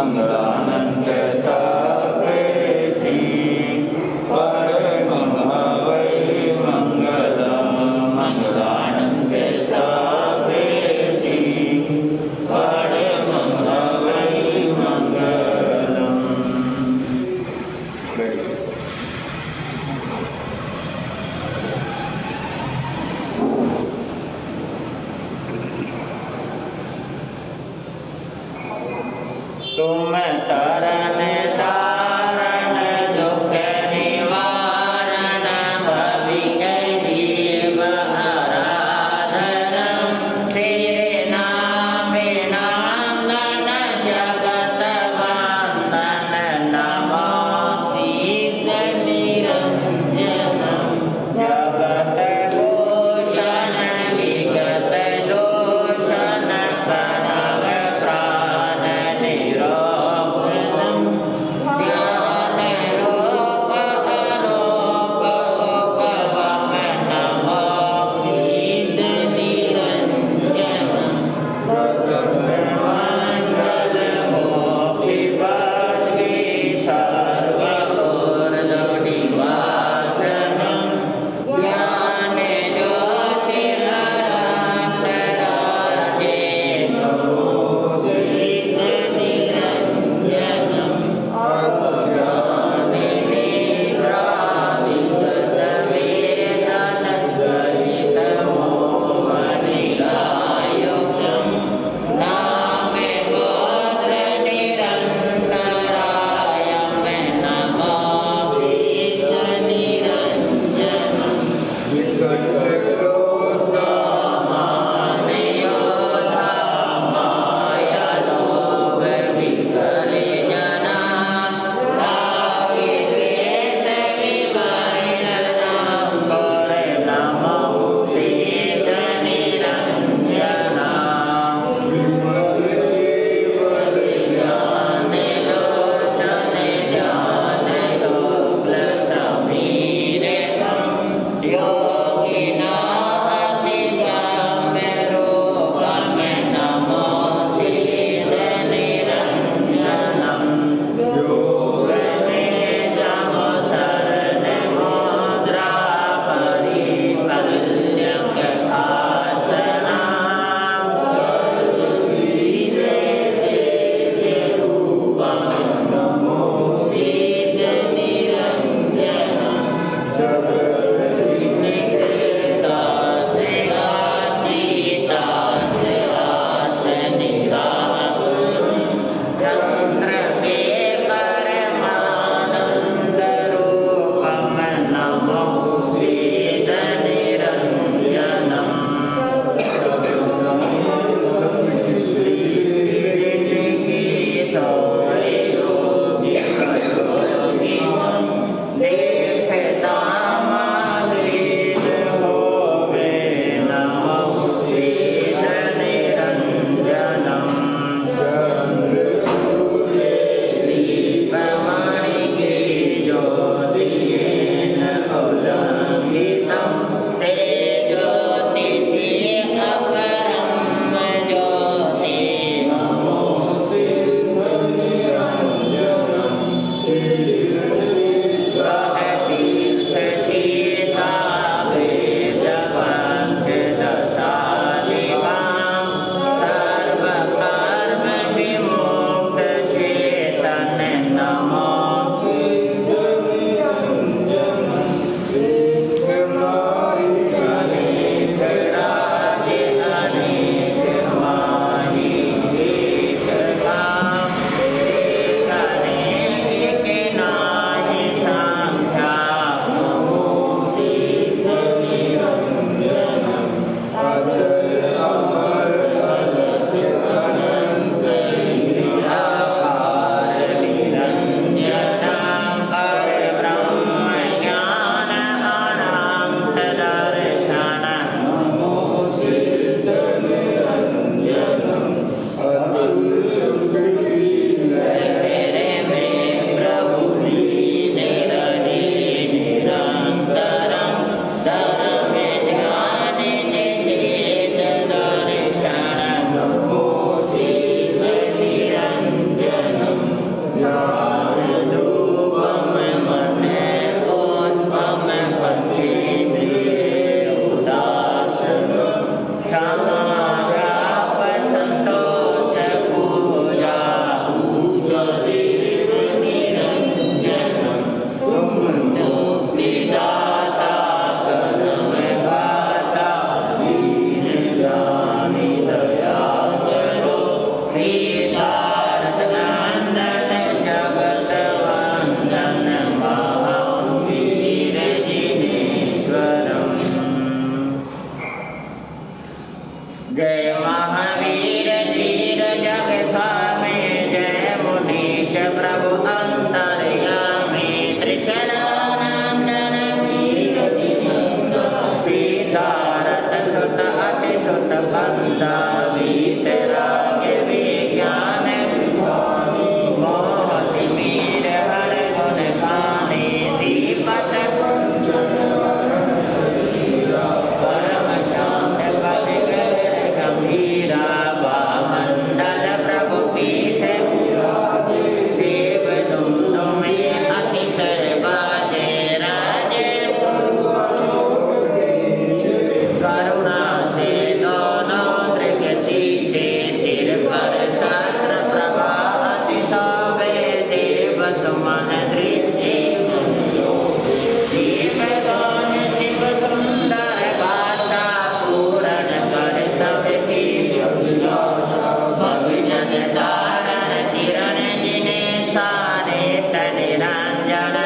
मंगलानंद सर्वेशी परमं वै मंगलम मंगलानंद सर्वेशी परमं वै मंगलम। तुम तरन तारण दुख निवारण भविक जीव आराधनम तेरे नामे नांदन जगत वंदन नमो सिद्ध निरंजनम जगत भूषण विगत दोषण प्रणव प्राण निरोधनम तारण किरण जिन्हें सारे निरंजन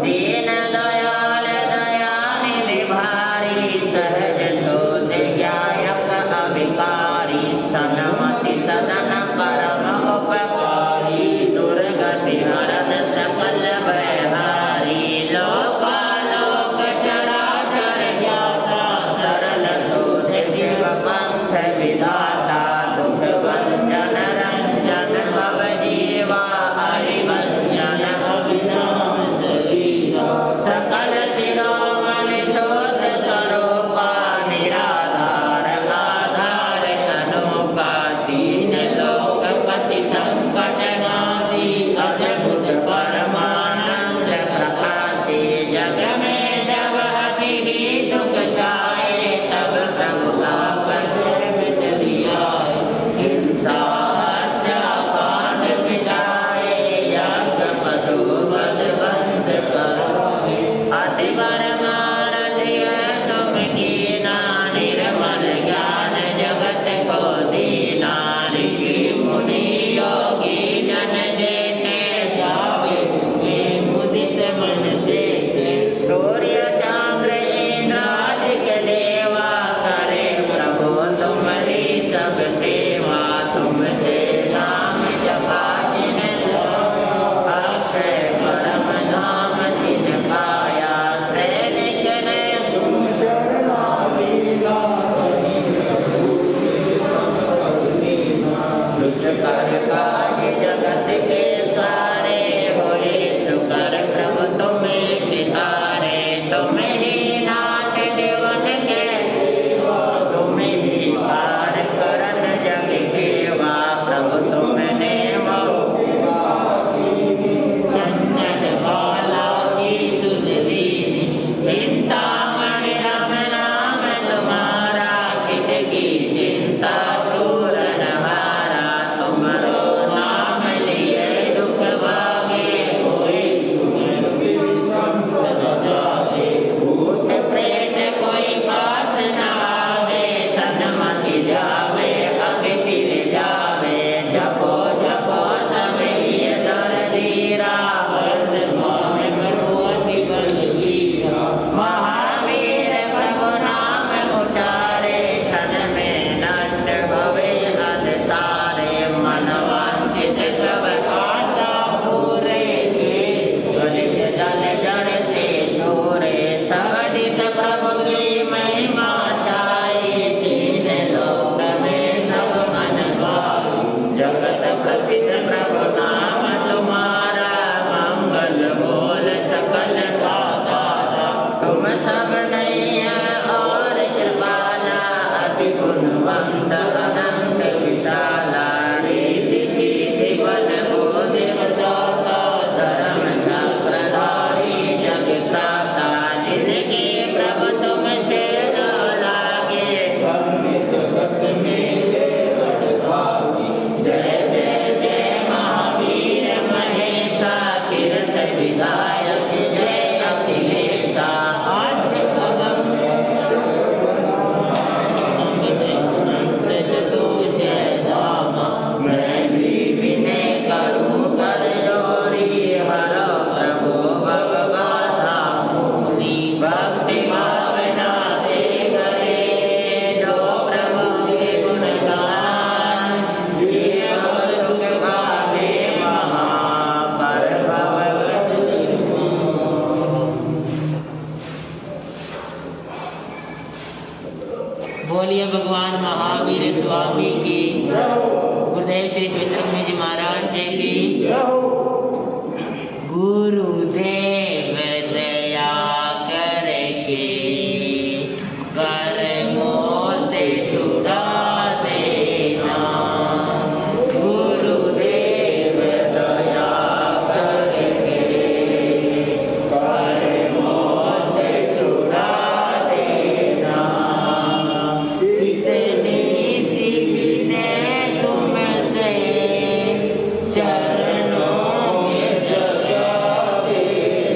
दीन दयाल दयानिधि भारी सहज शोध ज्ञायक अभिकारी सन्मति सदन परम उपकारी दुर्गति हरन सकल भयहारी लोकालोक चराचर ज्ञाता सरल शोध शिव पंथ विधाता दुख भंजन रंजन भव जीवा हरिभंजन अभिनाम शरीरा सकल शिरोमणि शोध स्वरूपा निराधार आधार अनोखा दीन लोकपति संकट नासी अद्भुत परमानंद प्रकाशी जग में जब अति ही दुख छाए तब प्रभु आपस में चली आए हिंसा हत्या कांड मिटाए यज्ञ पशु वध बंद कराए अति परमानंद तुम कीना निर्मल ज्ञान जगत को दीना ऋषि मुनि योगी जन देते जावे वे मुदित मन देते सूर्य चंद्र इंद्र आदि के देवा करे प्रभु तुम्हारी सब सेवा तुमसे नाम जपा जिन अक्षय परम धाम जिन पाया सैनिक ने तुम शरणागीला दुष्ट कर काज जगत के सारे होए सुकर प्रभु तुम्हें चितारे तुम्हें ही नाथ देवन के तुम्हें ही पार करन जग केवा प्रभु तुमने चंदन बाला की सुधली चिंतामणि राम नाम तुम्हारा चित की चिंता पूरन हारा तुम्हारो नाम लिए दुख भागे कोई सुमति संकट जागे भूत प्रेत कोई पास न आवे सन्मति जावे अभितिर जावे जपो जपो सब ये दर धीरा वर्धमान भगवती बलवीरा महावीर प्रभु नाम उचारे क्षण में नष्ट भवे अध सारे मन वांछित सब आशा पूरे गलित जल जड़ से छोरे सब दिश प्रभु की महिमा छाई तीन लोक में सब मन भाई जगत प्रसिद्ध प्रभु नाम तुम्हारा मंगल बोल सकल दाता तुम सब नैया और कृपाला अति गुणवंत अनंत विशाला रीति सीधि बल बोधि प्रदाता धर्म चक्रधारी जग त्राता जिनके प्रभु तुमसे न लागे जगत में जय जय जय महावीर महेशा तीर्थ विधायक जय अखिलेशा आद्य अगम अनंत चतुर्जय धामा मैं भी विनय करूं कर जोरी हर प्रभु भव बाधा मुनि भक्ति भावना से करे जो प्रभु के गुण गान ये भव सुख पावे महापर भव बोलिए भगवान महावीर स्वामी की गुरुदेव श्री विक्रम जी महाराज की गुरुदेव दया करके कर्मों से छुड़ा देना गुरुदेव दया करके कर्मों से छुड़ा देना इतनी सी विनय तुमसे चरणों में जगा देना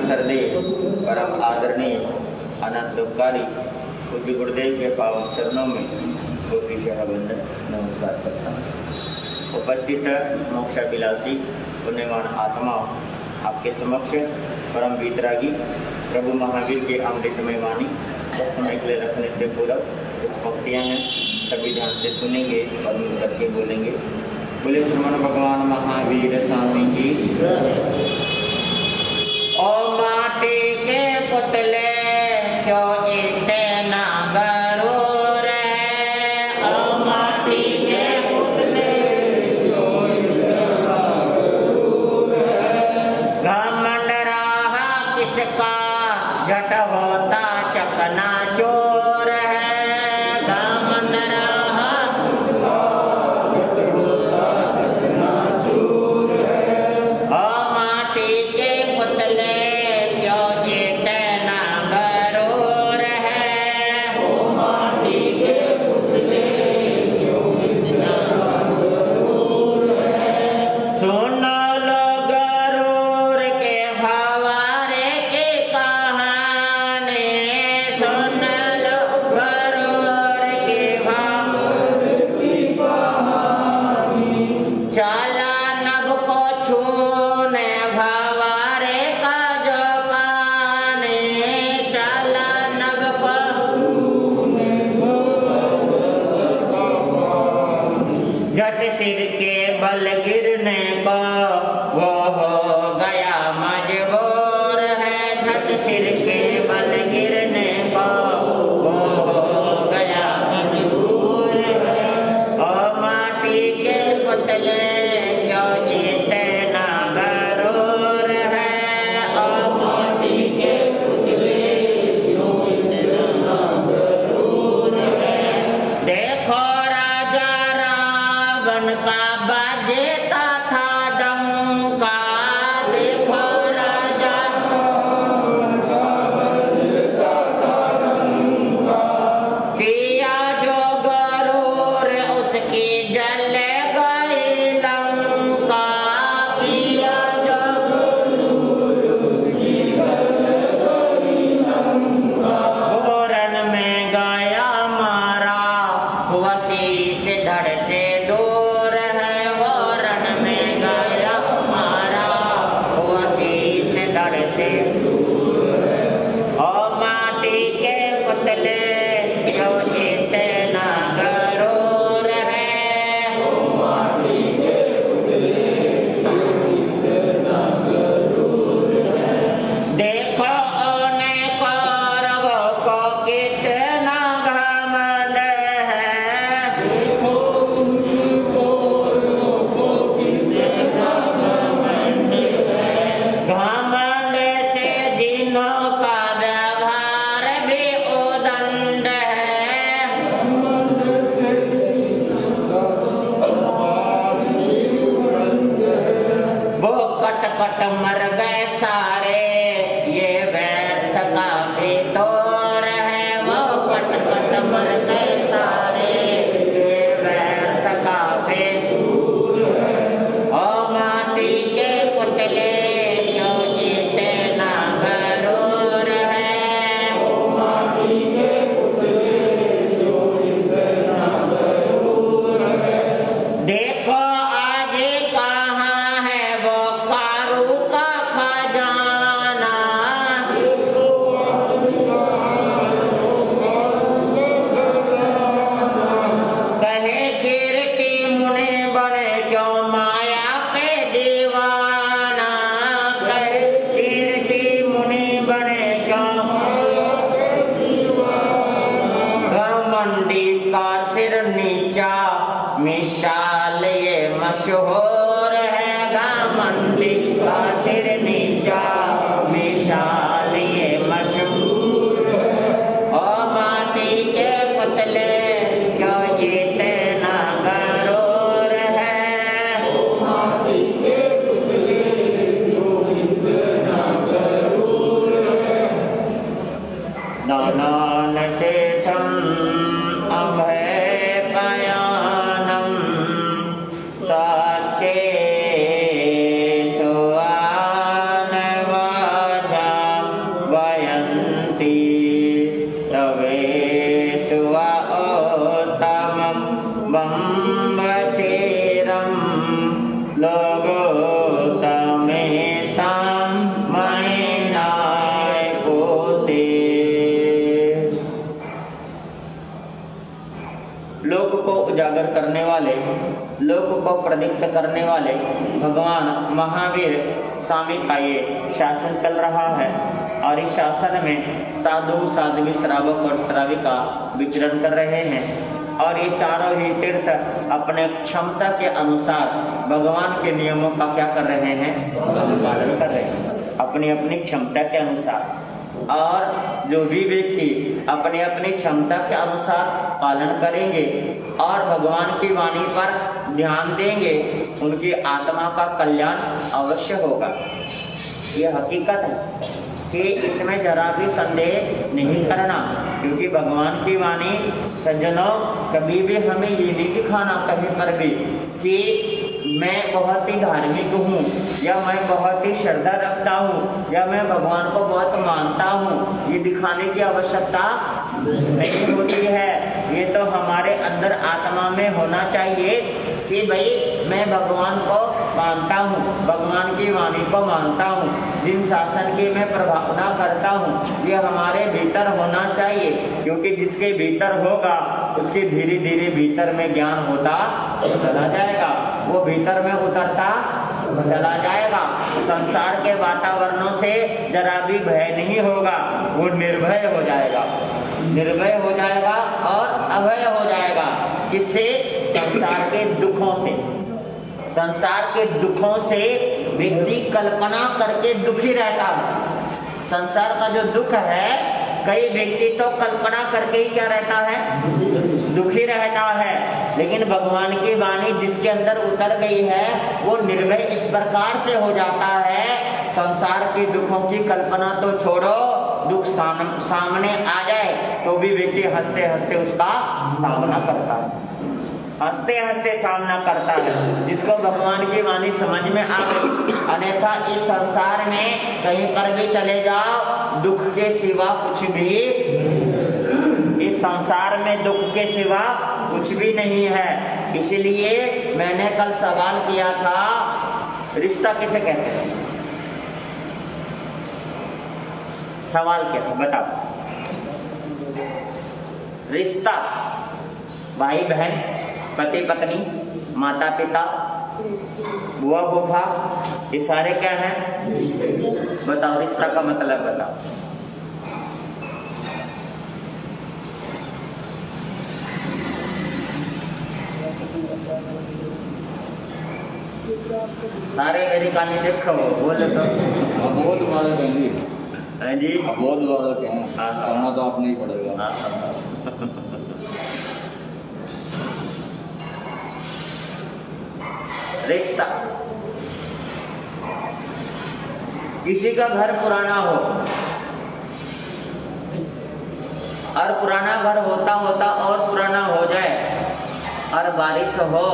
सरदेव परम आदरणीय अनंत उपकारी पूज्य गुरुदेव के पावन चरणों में वंदन नमस्कार करता हूँ। उपस्थित मोक्षाभिलाषी पुण्यवान आत्माओं, आपके समक्ष परम वीतरागी प्रभु महावीर के अमृतमय वाणी कुछ समय के लिए रखने से पूर्व कुछ पंक्तियाँ हैं, सभी ध्यान से सुनेंगे और मिल करके बोलेंगे। बोले श्रमण भगवान महावीर स्वामी की। ओ माटी के पुतले क्यों इतना गरूर है, ओ माटी के पुतले क्यों इतना गरूर है। घमंड रहा किसका झट होता चकनाचूर है, घमंड रहा किसका झट होता चकनाचूर है। ओ माटी के पुतले क्यों इतना गरूर है, ओ माटी के पुतले क्यों इतना गरूर है। सुनो लो गरूर के हवारे की कहानी, सुन लो गरूर के हवारे की कहानी। चला नभ को छूने भवारे का जो पानी, चला नभ को छूने भवारे का पानी। झट सिर के बल गिरने को वो हो गया मजबूर है, झट सिर के बल गिरने को वो हो गया मजबूर है। ओ माटी के पुतले क्यों इतना गरूर है, ओ माटी के पुतले क्यों इतना गरूर है। देखो राजा रावण का बाजेता था डंका, देखो राजा रावण का बाजेता था डंका। किया जो गरूर उसकी जल गई लंका, किया जो गरूर उसकी जल गई लंका। घोरन में गया मारा वसी से धड़ से दूर है, घोरन में गया मारा वसी से धड़ से दूर है। ओ माटी के पुतले क्यों इतना गरूर है, ओ माटी के पुतले क्यों इतना गरूर है। देखो ओने कौरवों को कितना घमंड है, देखो उनकी कौरवों को कितना घमंड है। घमंड से जिन्हों का व्यवहार भी उदंड है, घमंड से जिन्हों का व्यवहार भी उदंड है। वो कट कट मर गए सारे, ये व्यर्थ का फितूर है, वो कट कट मर गए सारे, ये व्यर्थ का फितूर है। ओ माटी के पुतले क्यों इतना गरूर है, ओ माटी के पुतले क्यों इतना गरूर है। देखो आगे कहाँ है वो कारू का खजाना, देखो आगे कहाँ है वो कारू का खजाना। कहे कीर्ति मुनि बने क्यों माया पे दीवाना, कहे कीर्ति मुनि बने क्यों माया पे दीवाना। घमंडी का सिर नीचा मिसाल ये मशहूर है, घमंडी का सिर नीचा मिसाल ये मशहूर है। ओ माटी के पुतले क्यों इतना गरूर है, ओ माटी के पुतले क्यों इतना गरूर है। नानान शेषम अभय कयानम साक्षे सुआ वाले, लोक को प्रदीप्त करने वाले भगवान महावीर स्वामी का ये शासन चल रहा है। और इस शासन में साधु साध्वी श्रावक और श्राविका विचरण कर रहे हैं। और ये चारों ही तीर्थ अपने क्षमता के अनुसार भगवान के नियमों का क्या कर रहे हैं? पालन कर रहे हैं अपनी अपनी क्षमता के अनुसार। और जो भी व्यक्ति अपनी अपनी क्षमता के अनुसार पालन करेंगे और भगवान की वाणी पर ध्यान देंगे, उनकी आत्मा का कल्याण अवश्य होगा। ये हकीकत है कि इसमें जरा भी संदेह नहीं करना, क्योंकि भगवान की वाणी सज्जनों कभी भी हमें ये नहीं दिखाना कहीं पर भी कि मैं बहुत ही धार्मिक हूँ या मैं बहुत ही श्रद्धा रखता हूँ या मैं भगवान को बहुत मानता हूँ। ये दिखाने की आवश्यकता नहीं होती है। ये तो हमारे अंदर आत्मा में होना चाहिए कि भाई मैं भगवान को मानता हूँ, भगवान की वाणी को मानता हूँ, जिन शासन की मैं प्रभावना करता हूँ, ये हमारे भीतर होना चाहिए। क्योंकि जिसके भीतर होगा उसके धीरे धीरे भीतर में ज्ञान होता चला जाएगा, वो भीतर में उतरता चला जाएगा। संसार के वातावरणों से जरा भी भय नहीं होगा, वो निर्भय हो जाएगा, निर्भय हो जाएगा और अभय हो जाएगा। किससे? संसार के दुखों से। संसार के दुखों से व्यक्ति कल्पना करके दुखी रहता है। संसार का जो दुख है, कई व्यक्ति तो कल्पना करके ही क्या रहता है? दुखी रहता है। लेकिन भगवान की वाणी जिसके अंदर उतर गई है, वो निर्भय इस प्रकार से हो जाता है, संसार के दुखों की कल्पना तो छोड़ो, दुख सामने आ जाए तो भी व्यक्ति हंसते हंसते उसका सामना करता है, हंसते हंसते सामना करता है, जिसको भगवान की वाणी समझ में आ गई। अन्यथा इस संसार में कहीं पर भी चले जाओ, दुख के सिवा कुछ भी, इस संसार में दुख के सिवा कुछ भी नहीं है। इसलिए मैंने कल सवाल किया था, रिश्ता किसे कहते हैं? सवाल किया था, बताओ। रिश्ता भाई बहन, पति पत्नी, माता पिता, बुआ फूफा, ये सारे क्या हैं? बताओ, रिश्ता का मतलब बताओ। सारे मेरी कहानी देखो, बोले तो अबोध वाले बंदी है जी, अबोध वाला क्या है? हाँ। करना तो आपने ही पड़ेगा। रिश्ता, किसी का घर पुराना हो और पुराना घर होता होता और पुराना हो जाए और बारिश हो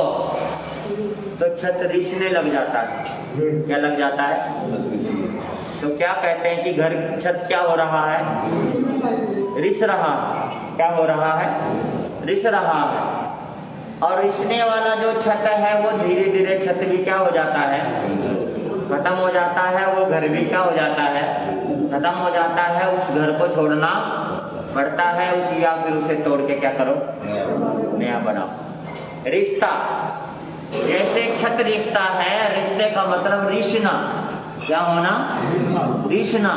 तो छत रिसने लग जाता है। क्या लग जाता है? तो क्या कहते हैं कि घर छत क्या हो रहा है? रिस रहा है। क्या हो रहा है? रिस रहा है। और रिसने वाला जो छत है वो धीरे धीरे छत भी क्या हो जाता है? खत्म हो जाता है। वो घर भी क्या हो जाता है? खत्म हो जाता है। उस घर को छोड़ना पड़ता है, उसी या फिर उसे तोड़ के क्या करो? नया बनाओ। रिश्ता जैसे छत रिश्ता है, रिश्ते का मतलब रिश्ना। क्या होना? रिश्ना।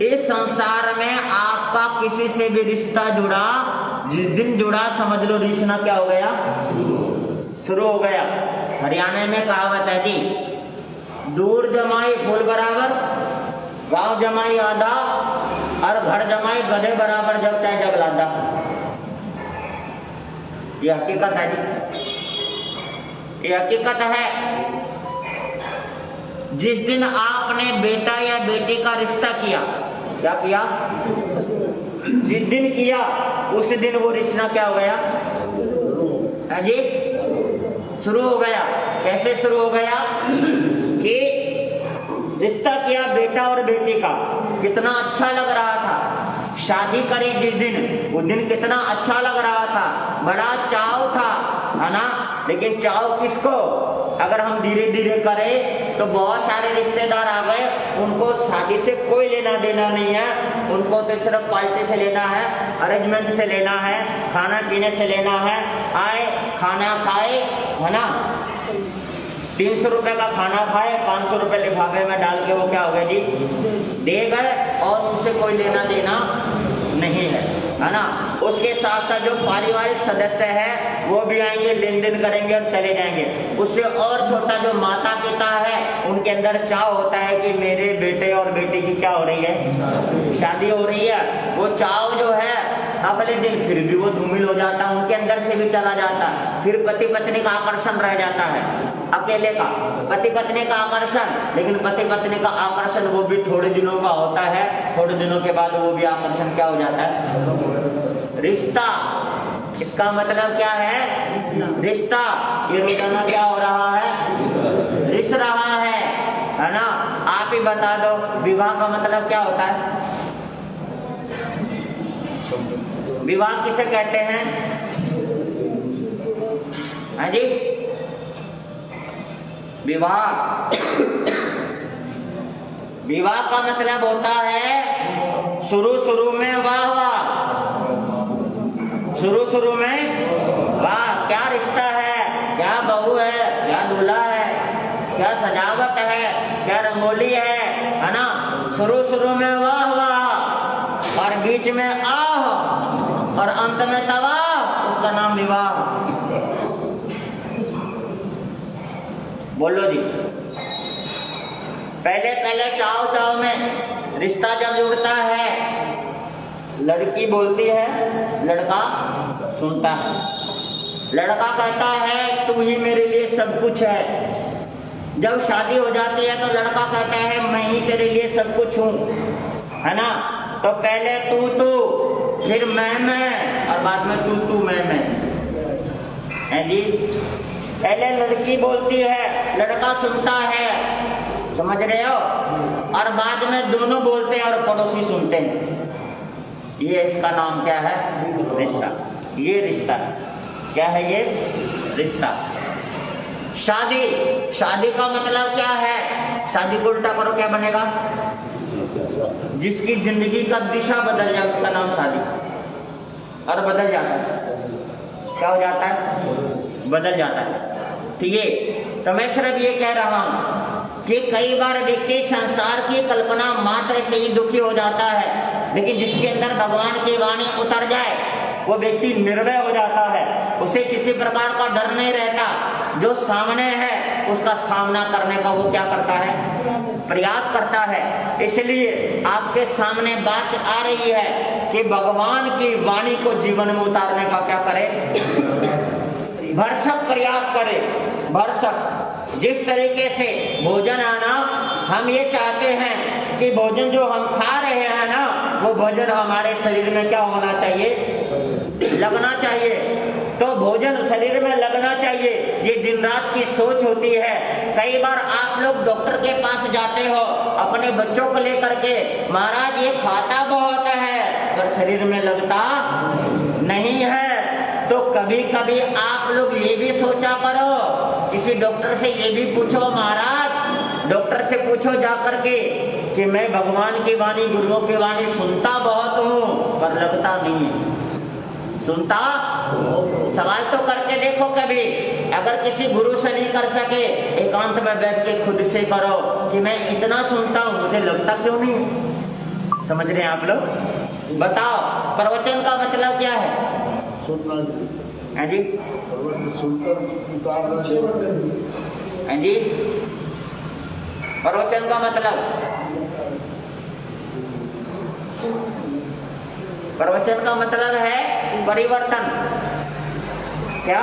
इस संसार में आपका किसी से भी रिश्ता जुड़ा, जिस दिन जुड़ा समझ लो रिश्ना क्या हो गया? शुरू हो गया। हरियाणा में कहावत है जी, दूर जमाई फूल बराबर, गांव जमाई आधा और घर जमाई गधे बराबर, जब चाहे जब लादा। ये हकीकत है जी, ये हकीकत है। जिस दिन आपने बेटा या बेटी का रिश्ता किया, क्या किया? जिस दिन किया उस दिन वो रिश्ता क्या हो गया? है जी, शुरू हो गया। कैसे शुरू हो गया? कि रिश्ता किया बेटा और बेटी का, कितना अच्छा लग रहा था। शादी करी जिस दिन, उस दिन कितना अच्छा लग रहा था, बड़ा चाव था, है ना। लेकिन चाव किसको? अगर हम धीरे धीरे करें तो बहुत सारे रिश्तेदार आ गए, उनको शादी से कोई लेना देना नहीं है, उनको तो सिर्फ पार्टी से लेना है, अरेंजमेंट से लेना है, खाना पीने से लेना है, आए, खाना खाए, है ना, 300 रुपए का खाना खाए, 500 रुपए लिफाफे में डाल के वो क्या हो गए जी, दे गए, और उनसे कोई लेना देना नहीं है ना। उसके साथ साथ जो पारिवारिक सदस्य है वो भी आएंगे, लेन देन करेंगे और चले जाएंगे। उससे और छोटा जो माता पिता है, उनके अंदर चाव होता है कि मेरे बेटे और बेटी की क्या हो रही है, शादी हो रही है। वो चाव जो है अगले दिन फिर भी वो धूमिल हो जाता है, उनके अंदर से भी चला जाता है। फिर पति पत्नी का आकर्षण रह जाता है, अकेले का पति पत्नी का आकर्षण, लेकिन पति पत्नी का आकर्षण वो भी थोड़े दिनों का होता है, थोड़े दिनों के बाद वो भी आकर्षण क्या हो जाता है, रिश्ता। इसका मतलब क्या है, रिश्ता। ये रोजाना क्या हो रहा है, रिश्त रहा है ना। आप ही बता दो विवाह का मतलब क्या होता है, विवाह किसे कहते हैं, हाँ जी, विवाह, विवाह का मतलब होता है शुरू में वाह वाह, शुरू में वाह, क्या रिश्ता है, क्या बहू है, क्या दूल्हा है, क्या सजावट है, क्या रंगोली है ना। शुरू में वाह वाह, और बीच में आह, और अंत में तबाह, उसका नाम विवाह। बोलो जी। पहले चाव में रिश्ता जब जुड़ता है, लड़की बोलती है, लड़का सुनता है। लड़का कहता है तू ही मेरे लिए सब कुछ है। जब शादी हो जाती है तो लड़का कहता है मैं ही तेरे लिए सब कुछ हूं, है ना। तो पहले तू, फिर मैं, और बाद में तू मैं है जी। पहले लड़की बोलती है, लड़का सुनता है, समझ रहे हो, और बाद में दोनों बोलते हैं और पड़ोसी सुनते हैं। ये इसका नाम क्या है, रिश्ता। ये रिश्ता क्या है, ये रिश्ता। शादी का मतलब क्या है, शादी को उल्टा करो क्या बनेगा, जिसकी जिंदगी का दिशा बदल जाए उसका नाम शादी। और बदल जाता है, क्या हो जाता है, बदल जाता है। ठीक है, तो मैं सिर्फ ये कह रहा हूं कि कई बार व्यक्ति संसार की कल्पना मात्र से ही दुखी हो जाता है, लेकिन जिसके अंदर भगवान की वाणी उतर जाए वो व्यक्ति निर्भय हो जाता है। उसे किसी प्रकार का डर नहीं रहता। जो सामने है उसका सामना करने का वो क्या करता है, प्रयास करता है। इसलिए आपके सामने बात आ रही है कि भगवान की वाणी को जीवन में उतारने का क्या करे, भरसक प्रयास करे, भरसक। जिस तरीके से भोजन आना, हम ये चाहते हैं कि भोजन जो हम खा रहे हैं ना, वो भोजन हमारे शरीर में क्या होना चाहिए, लगना चाहिए। तो भोजन शरीर में लगना चाहिए, ये दिन रात की सोच होती है। कई बार आप लोग डॉक्टर के पास जाते हो अपने बच्चों को लेकर के, महाराज ये खाता बहुत है, पर शरीर में लगता नहीं है। तो कभी कभी आप लोग ये भी सोचा करो, किसी डॉक्टर से ये भी पूछो, महाराज डॉक्टर से पूछो जाकर के कि मैं भगवान की वाणी, गुरुओं की वाणी सुनता बहुत हूँ पर लगता नहीं है। सुनता, सवाल तो करके देखो कभी। अगर किसी गुरु से नहीं कर सके, एकांत में बैठ के खुद से करो कि मैं इतना सुनता हूँ, मुझे लगता क्यों नहीं। समझ रहे हैं आप लोग? बताओ प्रवचन का मतलब क्या है? सुनना है जी, सुनकर है जी। प्रवचन का मतलब, प्रवचन का मतलब है परिवर्तन। क्या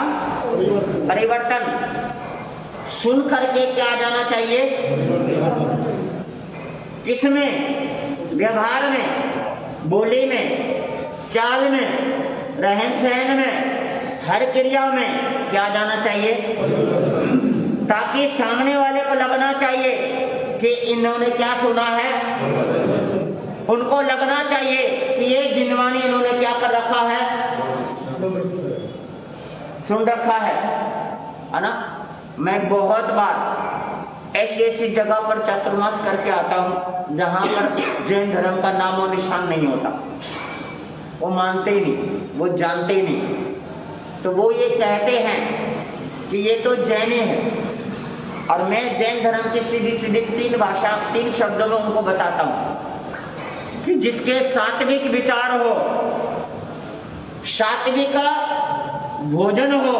परिवर्तन? सुन करके क्या जाना चाहिए, किसमें, व्यवहार में, बोली में, चाल में, रहन सहन में, हर क्रिया में क्या जाना चाहिए, ताकि सामने वाले को लगना चाहिए कि इन्होंने क्या सुना है। उनको लगना चाहिए कि ये जिनवानी इन्होंने क्या कर रखा है, सुन रखा है ना। मैं बहुत बार ऐसी जगह पर चातुर्मास करके आता हूँ जहां पर जैन धर्म का नामो निशान नहीं होता। वो मानते ही नहीं, वो जानते ही नहीं, तो वो ये कहते हैं कि ये तो जैनी है। और मैं जैन धर्म की सीधी सीधी 3 शब्दों में उनको बताता हूं कि जिसके सात्विक विचार हो, सात्विक भोजन हो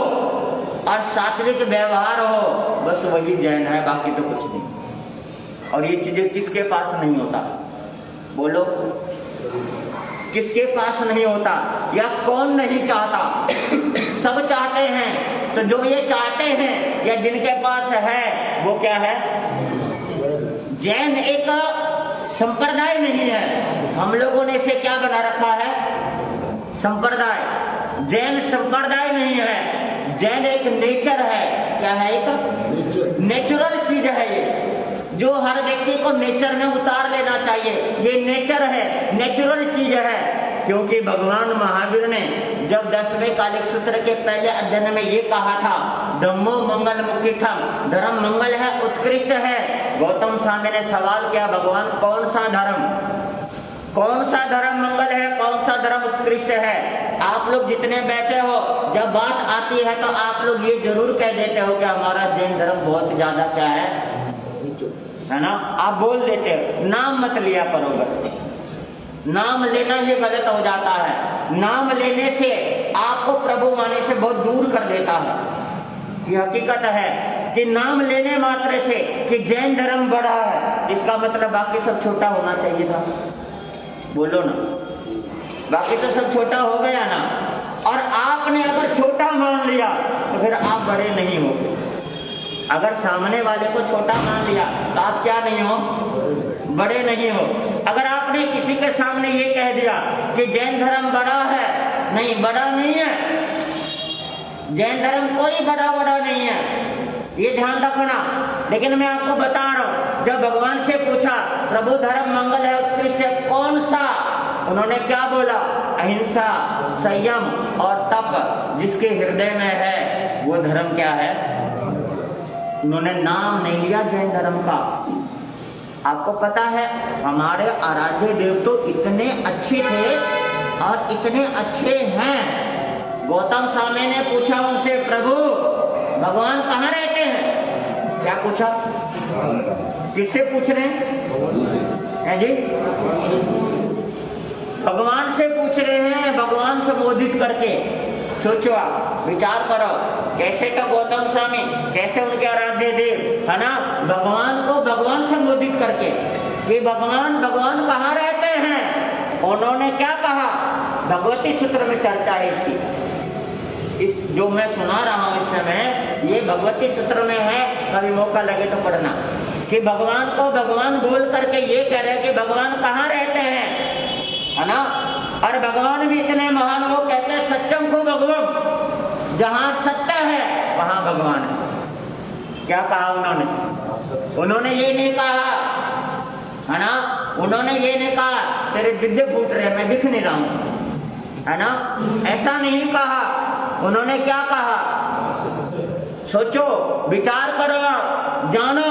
और सात्विक व्यवहार हो, बस वही जैन है, बाकी तो कुछ नहीं। और ये चीजें किसके पास नहीं होता? बोलो, किसके पास नहीं होता? या कौन नहीं चाहता? सब चाहते हैं। तो जो ये चाहते हैं या जिनके पास है वो क्या है? जैन एक संप्रदाय नहीं है। हम लोगों ने इसे क्या बना रखा है? संप्रदाय। जैन संप्रदाय नहीं है, जैन एक नेचर है। क्या है? एक नेचुरल चीज है ये, जो हर व्यक्ति को नेचर में उतार लेना चाहिए। ये नेचर है, नेचुरल चीज है। क्योंकि भगवान महावीर ने जब 10वें कालिक सूत्र के पहले अध्ययन में ये कहा था, धम्मो मंगल मुख्यम, धर्म मंगल है, उत्कृष्ट है। गौतम स्वामी ने सवाल किया, भगवान कौन सा धर्म मंगल है, कौन सा धर्म उत्कृष्ट है? आप लोग जितने बैठे हो, जब बात आती है तो आप लोग ये जरूर कह देते हो कि हमारा जैन धर्म बहुत ज्यादा क्या है ना? आप बोल देते हो। नाम मत लिया करो, बस नाम लेना ये गलत हो जाता है। नाम लेने से आपको प्रभु माने से बहुत दूर कर देता है। ये हकीकत है कि नाम लेने मात्र से कि जैन धर्म बड़ा है, इसका मतलब बाकी सब छोटा होना चाहिए था। बोलो ना, बाकी तो सब छोटा हो गया ना। और आपने अगर छोटा मान लिया तो फिर आप बड़े नहीं हो। अगर सामने वाले को छोटा मान लिया तो आप क्या नहीं हो? बड़े नहीं हो। अगर आपने किसी के सामने ये कह दिया कि जैन धर्म बड़ा है, नहीं, बड़ा नहीं है। जैन धर्म कोई बड़ा नहीं है, ये ध्यान रखना। लेकिन मैं आपको बता रहा हूं, जब भगवान से पूछा प्रभु धर्म मंगल है, उत्कृष्ट है, कौन सा? उन्होंने क्या बोला? अहिंसा, संयम और तप जिसके हृदय में है वो धर्म क्या है? उन्होंने नाम नहीं लिया जैन धर्म का। आपको पता है हमारे आराध्य देव तो इतने अच्छे थे और इतने अच्छे हैं। गौतम स्वामी ने पूछा उनसे, प्रभु भगवान कहाँ रहते हैं? क्या पूछा? किससे पूछ रहे हैं जी? भगवान से पूछ रहे हैं, भगवान संबोधित करके। सोचो, आप विचार करो, कैसे तो गौतम स्वामी, कैसे उनके आराध्य देव, है ना, भगवान को भगवान संबोधित करके कि भगवान कहाँ रहते हैं? उन्होंने क्या कहा? भगवती सूत्र में चर्चा है इसकी। इस जो मैं सुना रहा हूं इस समय, ये भगवती सूत्र में है, कभी मौका लगे तो पढ़ना। कि भगवान को भगवान बोल करके ये कह रहे हैं कि भगवान कहाँ रहते हैं, है ना। और भगवान भी इतने महान, वो कहते हैं सत्यम को भगवान, जहां सत्य है वहां भगवान है। क्या कहा उन्होंने ये नहीं कहा, है ना, उन्होंने ये नहीं कहा तेरे दिव्य फूट रहे, मैं दिख नहीं रहा हूं, है ना, ऐसा नहीं कहा। उन्होंने क्या कहा? सोचो, विचार करो, जानो।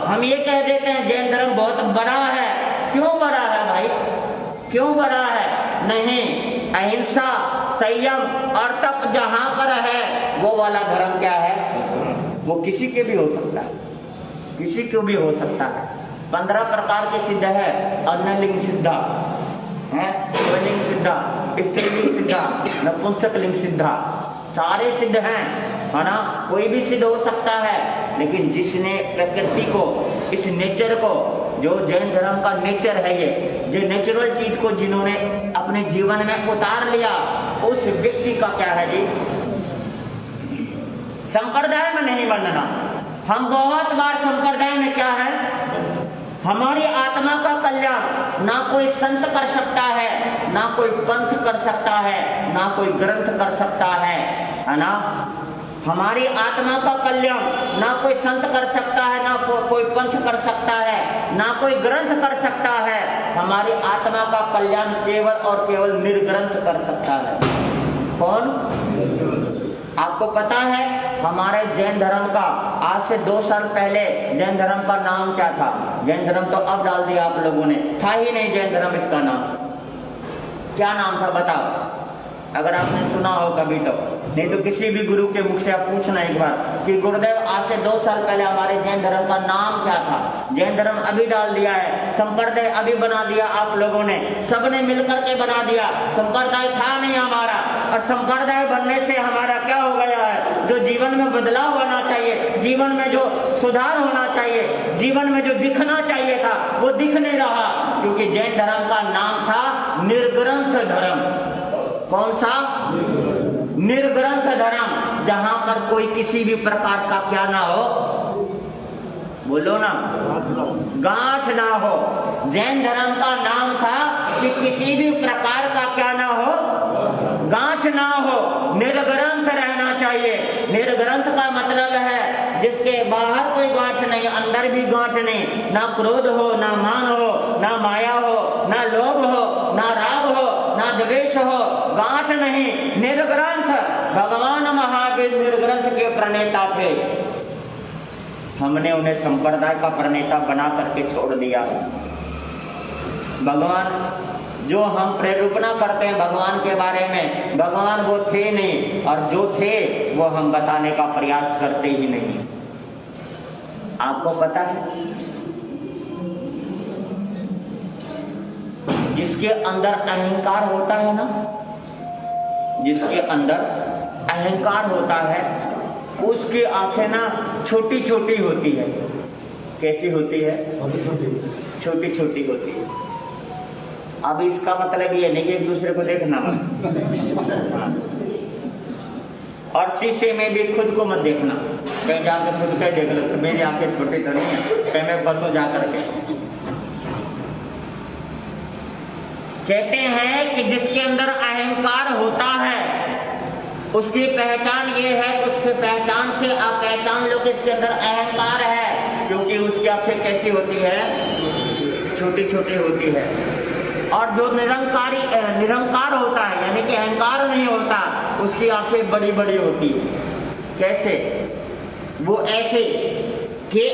हम ये कह देते हैं जैन धर्म बहुत बड़ा है। क्यों बड़ा है भाई? क्यों बड़ा है? नहीं, अहिंसा, संयम और तप जहां पर है वो वाला धर्म क्या है? वो किसी के भी हो सकता है, किसी को भी हो सकता है। 15 प्रकार के सिद्ध है। अन्नलिंग सिद्धा है, स्वलिंग सिद्धा, स्त्रीलिंग सिद्धा, नपुंसकलिंग सिद्धा, सारे सिद्ध हैं, है ना। कोई भी सिद्ध हो सकता है, लेकिन जिसने प्रकृति को, इस नेचर को, जो जैन धर्म का नेचर है, ये नेचुरल चीज को जिन्होंने अपने जीवन में उतार लिया, उस व्यक्ति का क्या है जी? संप्रदाय में नहीं बनना। हम बहुत बार संप्रदाय में क्या है, हमारी आत्मा का कल्याण ना कोई संत कर सकता है, ना कोई पंथ कर सकता है, ना कोई ग्रंथ कर सकता है ना। हमारी आत्मा का कल्याण ना कोई संत कर सकता है, ना कोई पंथ कर सकता है, ना कोई ग्रंथ कर सकता है। हमारी आत्मा का कल्याण केवल और केवल निर्ग्रंथ कर सकता है। कौन? आपको पता है हमारे जैन धर्म का आज से 2 साल पहले जैन धर्म का नाम क्या था? जैन धर्म तो अब डाल दिया आप लोगों ने, था ही नहीं जैन धर्म इसका नाम। क्या नाम था बताओ? अगर आपने सुना हो कभी तो, नहीं तो किसी भी गुरु के मुख से आप पूछना एक बार कि गुरुदेव आज से 2 साल पहले हमारे जैन धर्म का नाम क्या था। जैन धर्म अभी डाल दिया है, संप्रदाय अभी बना दिया आप लोगों ने, सबने मिलकर के बना दिया। संप्रदाय था नहीं हमारा, और संप्रदाय बनने से हमारा क्या हो गया है, जो जीवन में बदलाव आना चाहिए, जीवन में जो सुधार होना चाहिए, जीवन में जो दिखना चाहिए था वो दिख नहीं रहा, क्योंकि जैन धर्म का नाम था निर्ग्रंथ धर्म। कौन सा? निर्ग्रंथ धर्म, जहां पर कोई किसी भी प्रकार का क्या ना हो, बोलो ना, गांठ ना हो। जैन धर्म का नाम था कि किसी भी प्रकार का क्या ना हो, गांठ ना हो, निर्ग्रंथ रहना चाहिए। निर्ग्रंथ का मतलब है जिसके बाहर कोई गांठ नहीं, अंदर भी गांठ नहीं, ना क्रोध हो, ना मान हो, ना माया हो, ना लोभ हो, ना राग हो, ना द्वेष हो, गांठ नहीं, निर्ग्रंथ। भगवान महावीर निर्ग्रंथ के प्रणेता थे, हमने उन्हें संप्रदाय का प्रणेता बना करके छोड़ दिया। भगवान जो हम प्रेरूपणा करते हैं भगवान के बारे में, भगवान वो थे नहीं, और जो थे वो हम बताने का प्रयास करते ही नहीं। आपको पता है, जिसके अंदर अहंकार होता है ना, जिसके अंदर अहंकार होता है, उसकी आंखें ना छोटी छोटी होती है। कैसी होती है? छोटी छोटी होती है। अब इसका मतलब ये नहीं कि एक दूसरे को देखना मत, और शीशे में भी खुद को मत देखना। कहीं जाकर खुद के देख लो तो मेरी आंखें छोटी तो नहीं है, कहीं मैं बसो जा करके। कहते हैं कि जिसके अंदर अहंकार होता है उसकी पहचान ये है, उसके पहचान से आप पहचान लो कि इसके अंदर अहंकार है, क्योंकि उसकी आंखें कैसी होती है? छोटी छोटी होती है। और जो निरंकार होता है, यानी कि अहंकार नहीं होता, उसकी आंखें बड़ी बड़ी होती है। कैसे? वो ऐसे कि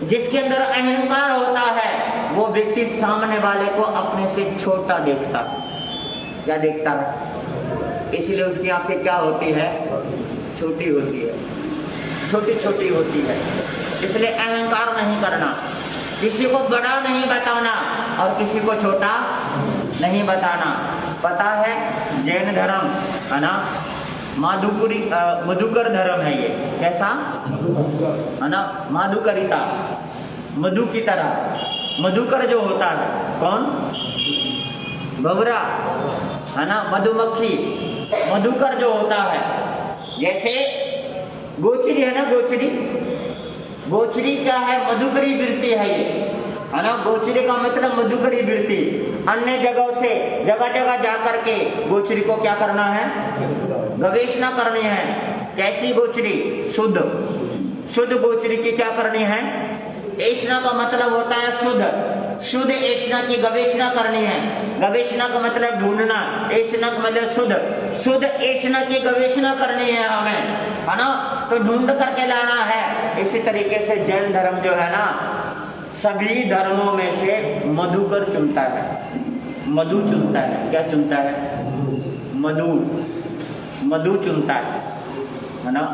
जिसके अंदर अहंकार होता है वो व्यक्ति सामने वाले को अपने से छोटा देखता है। क्या देखता है? इसलिए उसकी आंखें क्या होती है? छोटी होती है, छोटी छोटी होती है। इसलिए अहंकार नहीं करना, किसी को बड़ा नहीं बताना और किसी को छोटा नहीं बताना। पता है जैन धर्म है ना, मधुकर धर्म है ये। कैसा है ना? माधुकरिता, मधु की तरह। मधुकर जो होता है कौन? भंवरा है ना, मधुमक्खी। मधुकर जो होता है, जैसे गोचरी है ना, गोचरी, गोचरी क्या है? मधुकरी वृत्ति है ये, है ना। गोचरी का मतलब मधुकरी वृत्ति। अन्य जगह से जगह जगह जाकर के गोचरी को क्या करना है? गवेषणा करनी है। कैसी गोचरी? शुद्ध। शुद्ध गोचरी की क्या करनी है? ऐष्णा का मतलब होता है शुद्ध। शुद्ध ऐष्णा की गवेषणा करनी है। गवेषणा का मतलब ढूंढना, ऐष्णा का मतलब शुद्ध। शुद्ध ऐष्णा की गवेषणा करनी है हमें, है ना, तो ढूंढ करके लाना है। इसी तरीके से जैन धर्म जो है ना, सभी धर्मों में से मधुकर चुनता है, मधु चुनता है। क्या चुनता है? मधु, मधु चुनता है ना।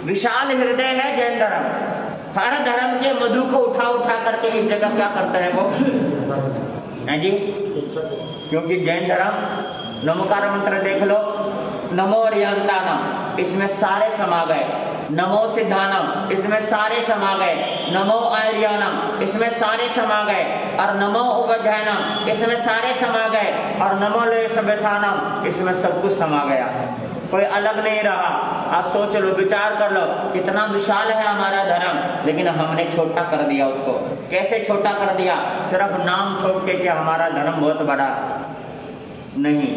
विशाल हृदय है जैन धर्म। हर धर्म के मधु को उठा उठा करके इस जगह क्या करता है वो, है जी। क्योंकि जैन धर्म नमोकार मंत्र देख लो, नमो अरिहंतानम, इसमें सारे समा गए। नमो सिद्धानम, इसमें सारे समा गए। नमो आर्यानम, इसमें सारे समा गए। और नमो उपाध्यायनम, इसमें सारे समा गए। और नमो लय सबेसानम, इसमें सब कुछ समा गया, कोई अलग नहीं रहा। आप सोच लो, विचार कर लो, कितना विशाल है हमारा धर्म, लेकिन हमने छोटा कर दिया उसको। कैसे छोटा कर दिया? सिर्फ नाम छोड़ के कि हमारा धर्म बहुत बड़ा। नहीं,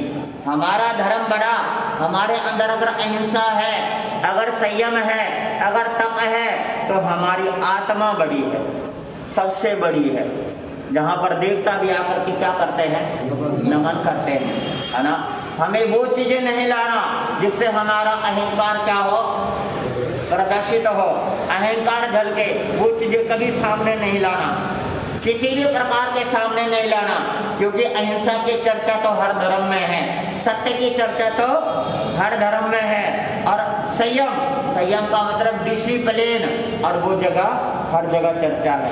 हमारा धर्म बड़ा, हमारे अंदर अगर अहिंसा है, अगर संयम है, अगर तप है, तो हमारी आत्मा बड़ी है, सबसे बड़ी है। जहां पर देवता भी आकर के क्या करते हैं? नमन करते हैं, है ना। हमें वो चीजें नहीं लाना जिससे हमारा अहंकार क्या हो? प्रदर्शित हो, अहंकार झलके। वो चीजें कभी सामने नहीं लाना। किसी भी प्रकार के सामने नहीं लाना, क्योंकि अहिंसा की चर्चा तो हर धर्म में है, सत्य की चर्चा तो हर धर्म में है। और संयम का मतलब डिसिप्लिन, और वो जगह हर जगह चर्चा है,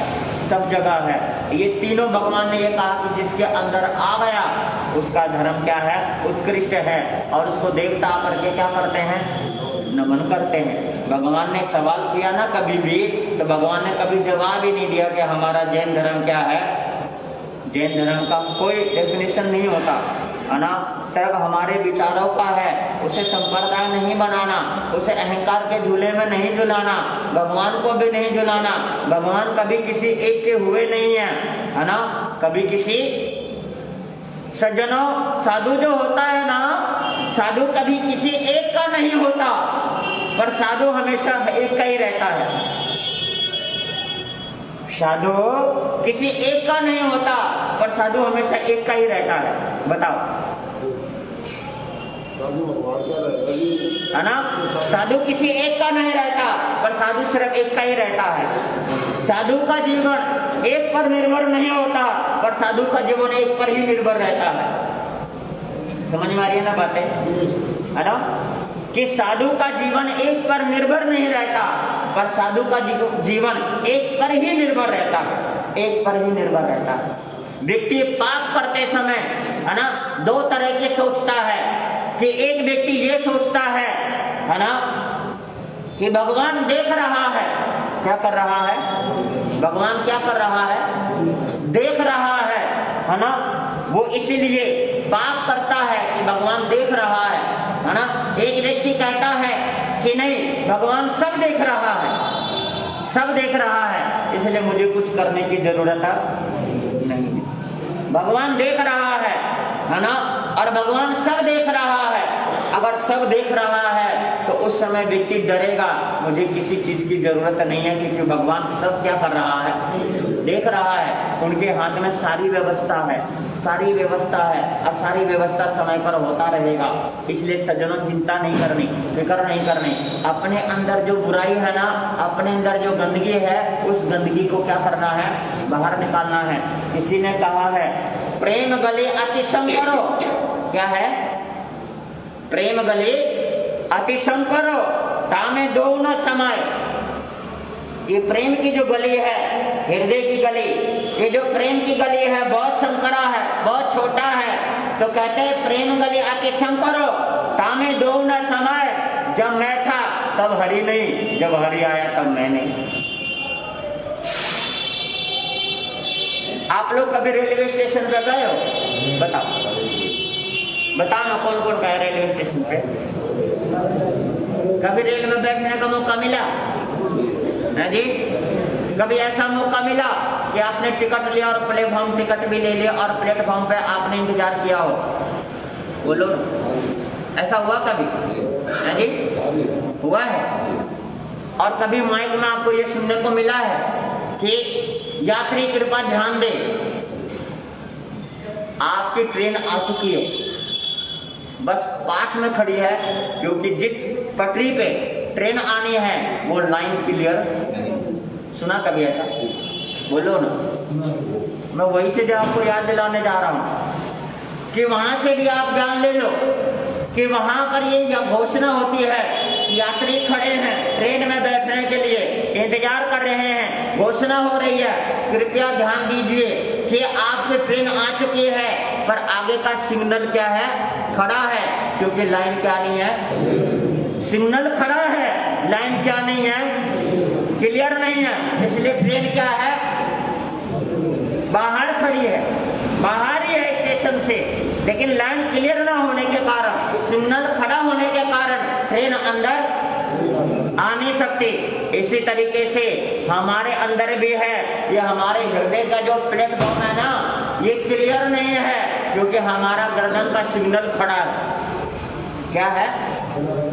सब जगह है। ये तीनों भगवान ने ये कहा कि जिसके अंदर आ गया उसका धर्म क्या है, उत्कृष्ट है, और उसको देवता करके क्या करते हैं, नमन करते हैं। भगवान ने सवाल किया ना कभी भी, तो भगवान ने कभी जवाब ही नहीं दिया कि हमारा जैन धर्म क्या है। जैन धर्म का कोई डेफिनेशन नहीं होता है ना, सिर्फ हमारे विचारों का है। उसे संप्रदाय नहीं बनाना, उसे अहंकार के झूले में नहीं झुलाना, भगवान को भी नहीं झुलाना। भगवान कभी किसी एक के हुए नहीं है ना, कभी किसी सज्जनों, साधु जो होता है ना, साधु कभी किसी एक का नहीं होता, पर साधु हमेशा एक का ही रहता है। साधु किसी एक का नहीं होता, पर साधु हमेशा एक का ही रहता है। बताओ, साधु भगवान का रहेगा जी, है ना? साधु किसी एक का नहीं रहता, पर साधु सिर्फ एक का ही रहता है। साधु का जीवन एक पर निर्भर नहीं होता, पर साधु का जीवन एक पर ही निर्भर रहता है। समझ में आ रही है ना बातें, है ना? कि साधु का जीवन एक पर निर्भर नहीं रहता, पर साधु का जीवन एक पर ही निर्भर रहता है, एक पर ही निर्भर रहता है। व्यक्ति पाप करते समय, है ना, दो तरह की सोचता है कि एक व्यक्ति ये सोचता है ना, कि भगवान देख रहा है। क्या कर रहा है? भगवान क्या कर रहा है? देख रहा है ना? वो इसीलिए पाप करता है कि भगवान देख रहा है ना? एक व्यक्ति कहता है कि नहीं, भगवान सब देख रहा है, सब देख रहा है, इसलिए मुझे कुछ करने की जरूरत नहीं। भगवान देख रहा है ना, और भगवान सब देख रहा है। अगर सब देख रहा है तो उस समय व्यक्ति डरेगा, मुझे किसी चीज की जरूरत नहीं है, क्योंकि भगवान सब क्या कर रहा है, देख रहा है। उनके हाथ में सारी व्यवस्था है, सारी व्यवस्था है, और सारी व्यवस्था समय पर होता रहेगा। इसलिए सज्जनों, चिंता नहीं करनी, फिक्र नहीं करनी। अपने अंदर जो बुराई है ना, अपने अंदर जो गंदगी है, उस गंदगी को क्या करना है, बाहर निकालना है। किसी ने कहा है, प्रेम गले अति संकरो। क्या है? प्रेम गले अति संकरो, तामे दो न समाए। ये प्रेम की जो गली है, हृदय की गली, ये जो प्रेम की गली है, बहुत संकरा है, बहुत छोटा है। तो कहते हैं प्रेम गली अति संकरो, तामे दो न समाए। जब मैं था तब हरि नहीं, जब हरि आया तब मैं नहीं। आप लोग कभी रेलवे स्टेशन पे गए हो? बताओ, बताओ ना, कौन कौन गया रेलवे स्टेशन पे? कभी रेल में बैठने का मौका मिला है जी? कभी ऐसा मौका मिला कि आपने टिकट लिया और प्लेटफॉर्म टिकट भी ले लिया और प्लेटफॉर्म पे आपने इंतजार किया हो? बोलो, ऐसा हुआ कभी? है जी? हुआ है। और कभी माइक में आपको ये सुनने को मिला है कि यात्री कृपया ध्यान दे, आपकी ट्रेन आ चुकी है, बस पास में खड़ी है, क्योंकि जिस पटरी पे ट्रेन आनी है वो लाइन क्लियर। सुना कभी ऐसा? बोलो ना। मैं वही चीज आपको याद दिलाने जा रहा हूं कि वहां से भी आप ज्ञान ले लो कि वहां पर ये घोषणा होती है, यात्री खड़े हैं ट्रेन में बैठने के लिए, इंतजार कर रहे हैं, घोषणा हो रही है, कृपया ध्यान दीजिए कि आपकी ट्रेन आ चुकी है, पर आगे का सिग्नल क्या है, खड़ा है, क्योंकि लाइन क्या नहीं है, सिग्नल खड़ा है, लाइन क्या नहीं है, क्लियर नहीं है। इसलिए ट्रेन क्या है, बाहर खड़ी है, बाहर ही है स्टेशन से, लेकिन लाइन क्लियर ना होने के कारण, सिग्नल खड़ा होने के कारण ट्रेन अंदर आ नहीं सकती। इसी तरीके से हमारे अंदर भी है, ये हमारे हृदय का जो प्लेटफॉर्म है ना, ये क्लियर नहीं है, क्योंकि हमारा गर्दन का सिग्नल खड़ा है। क्या है?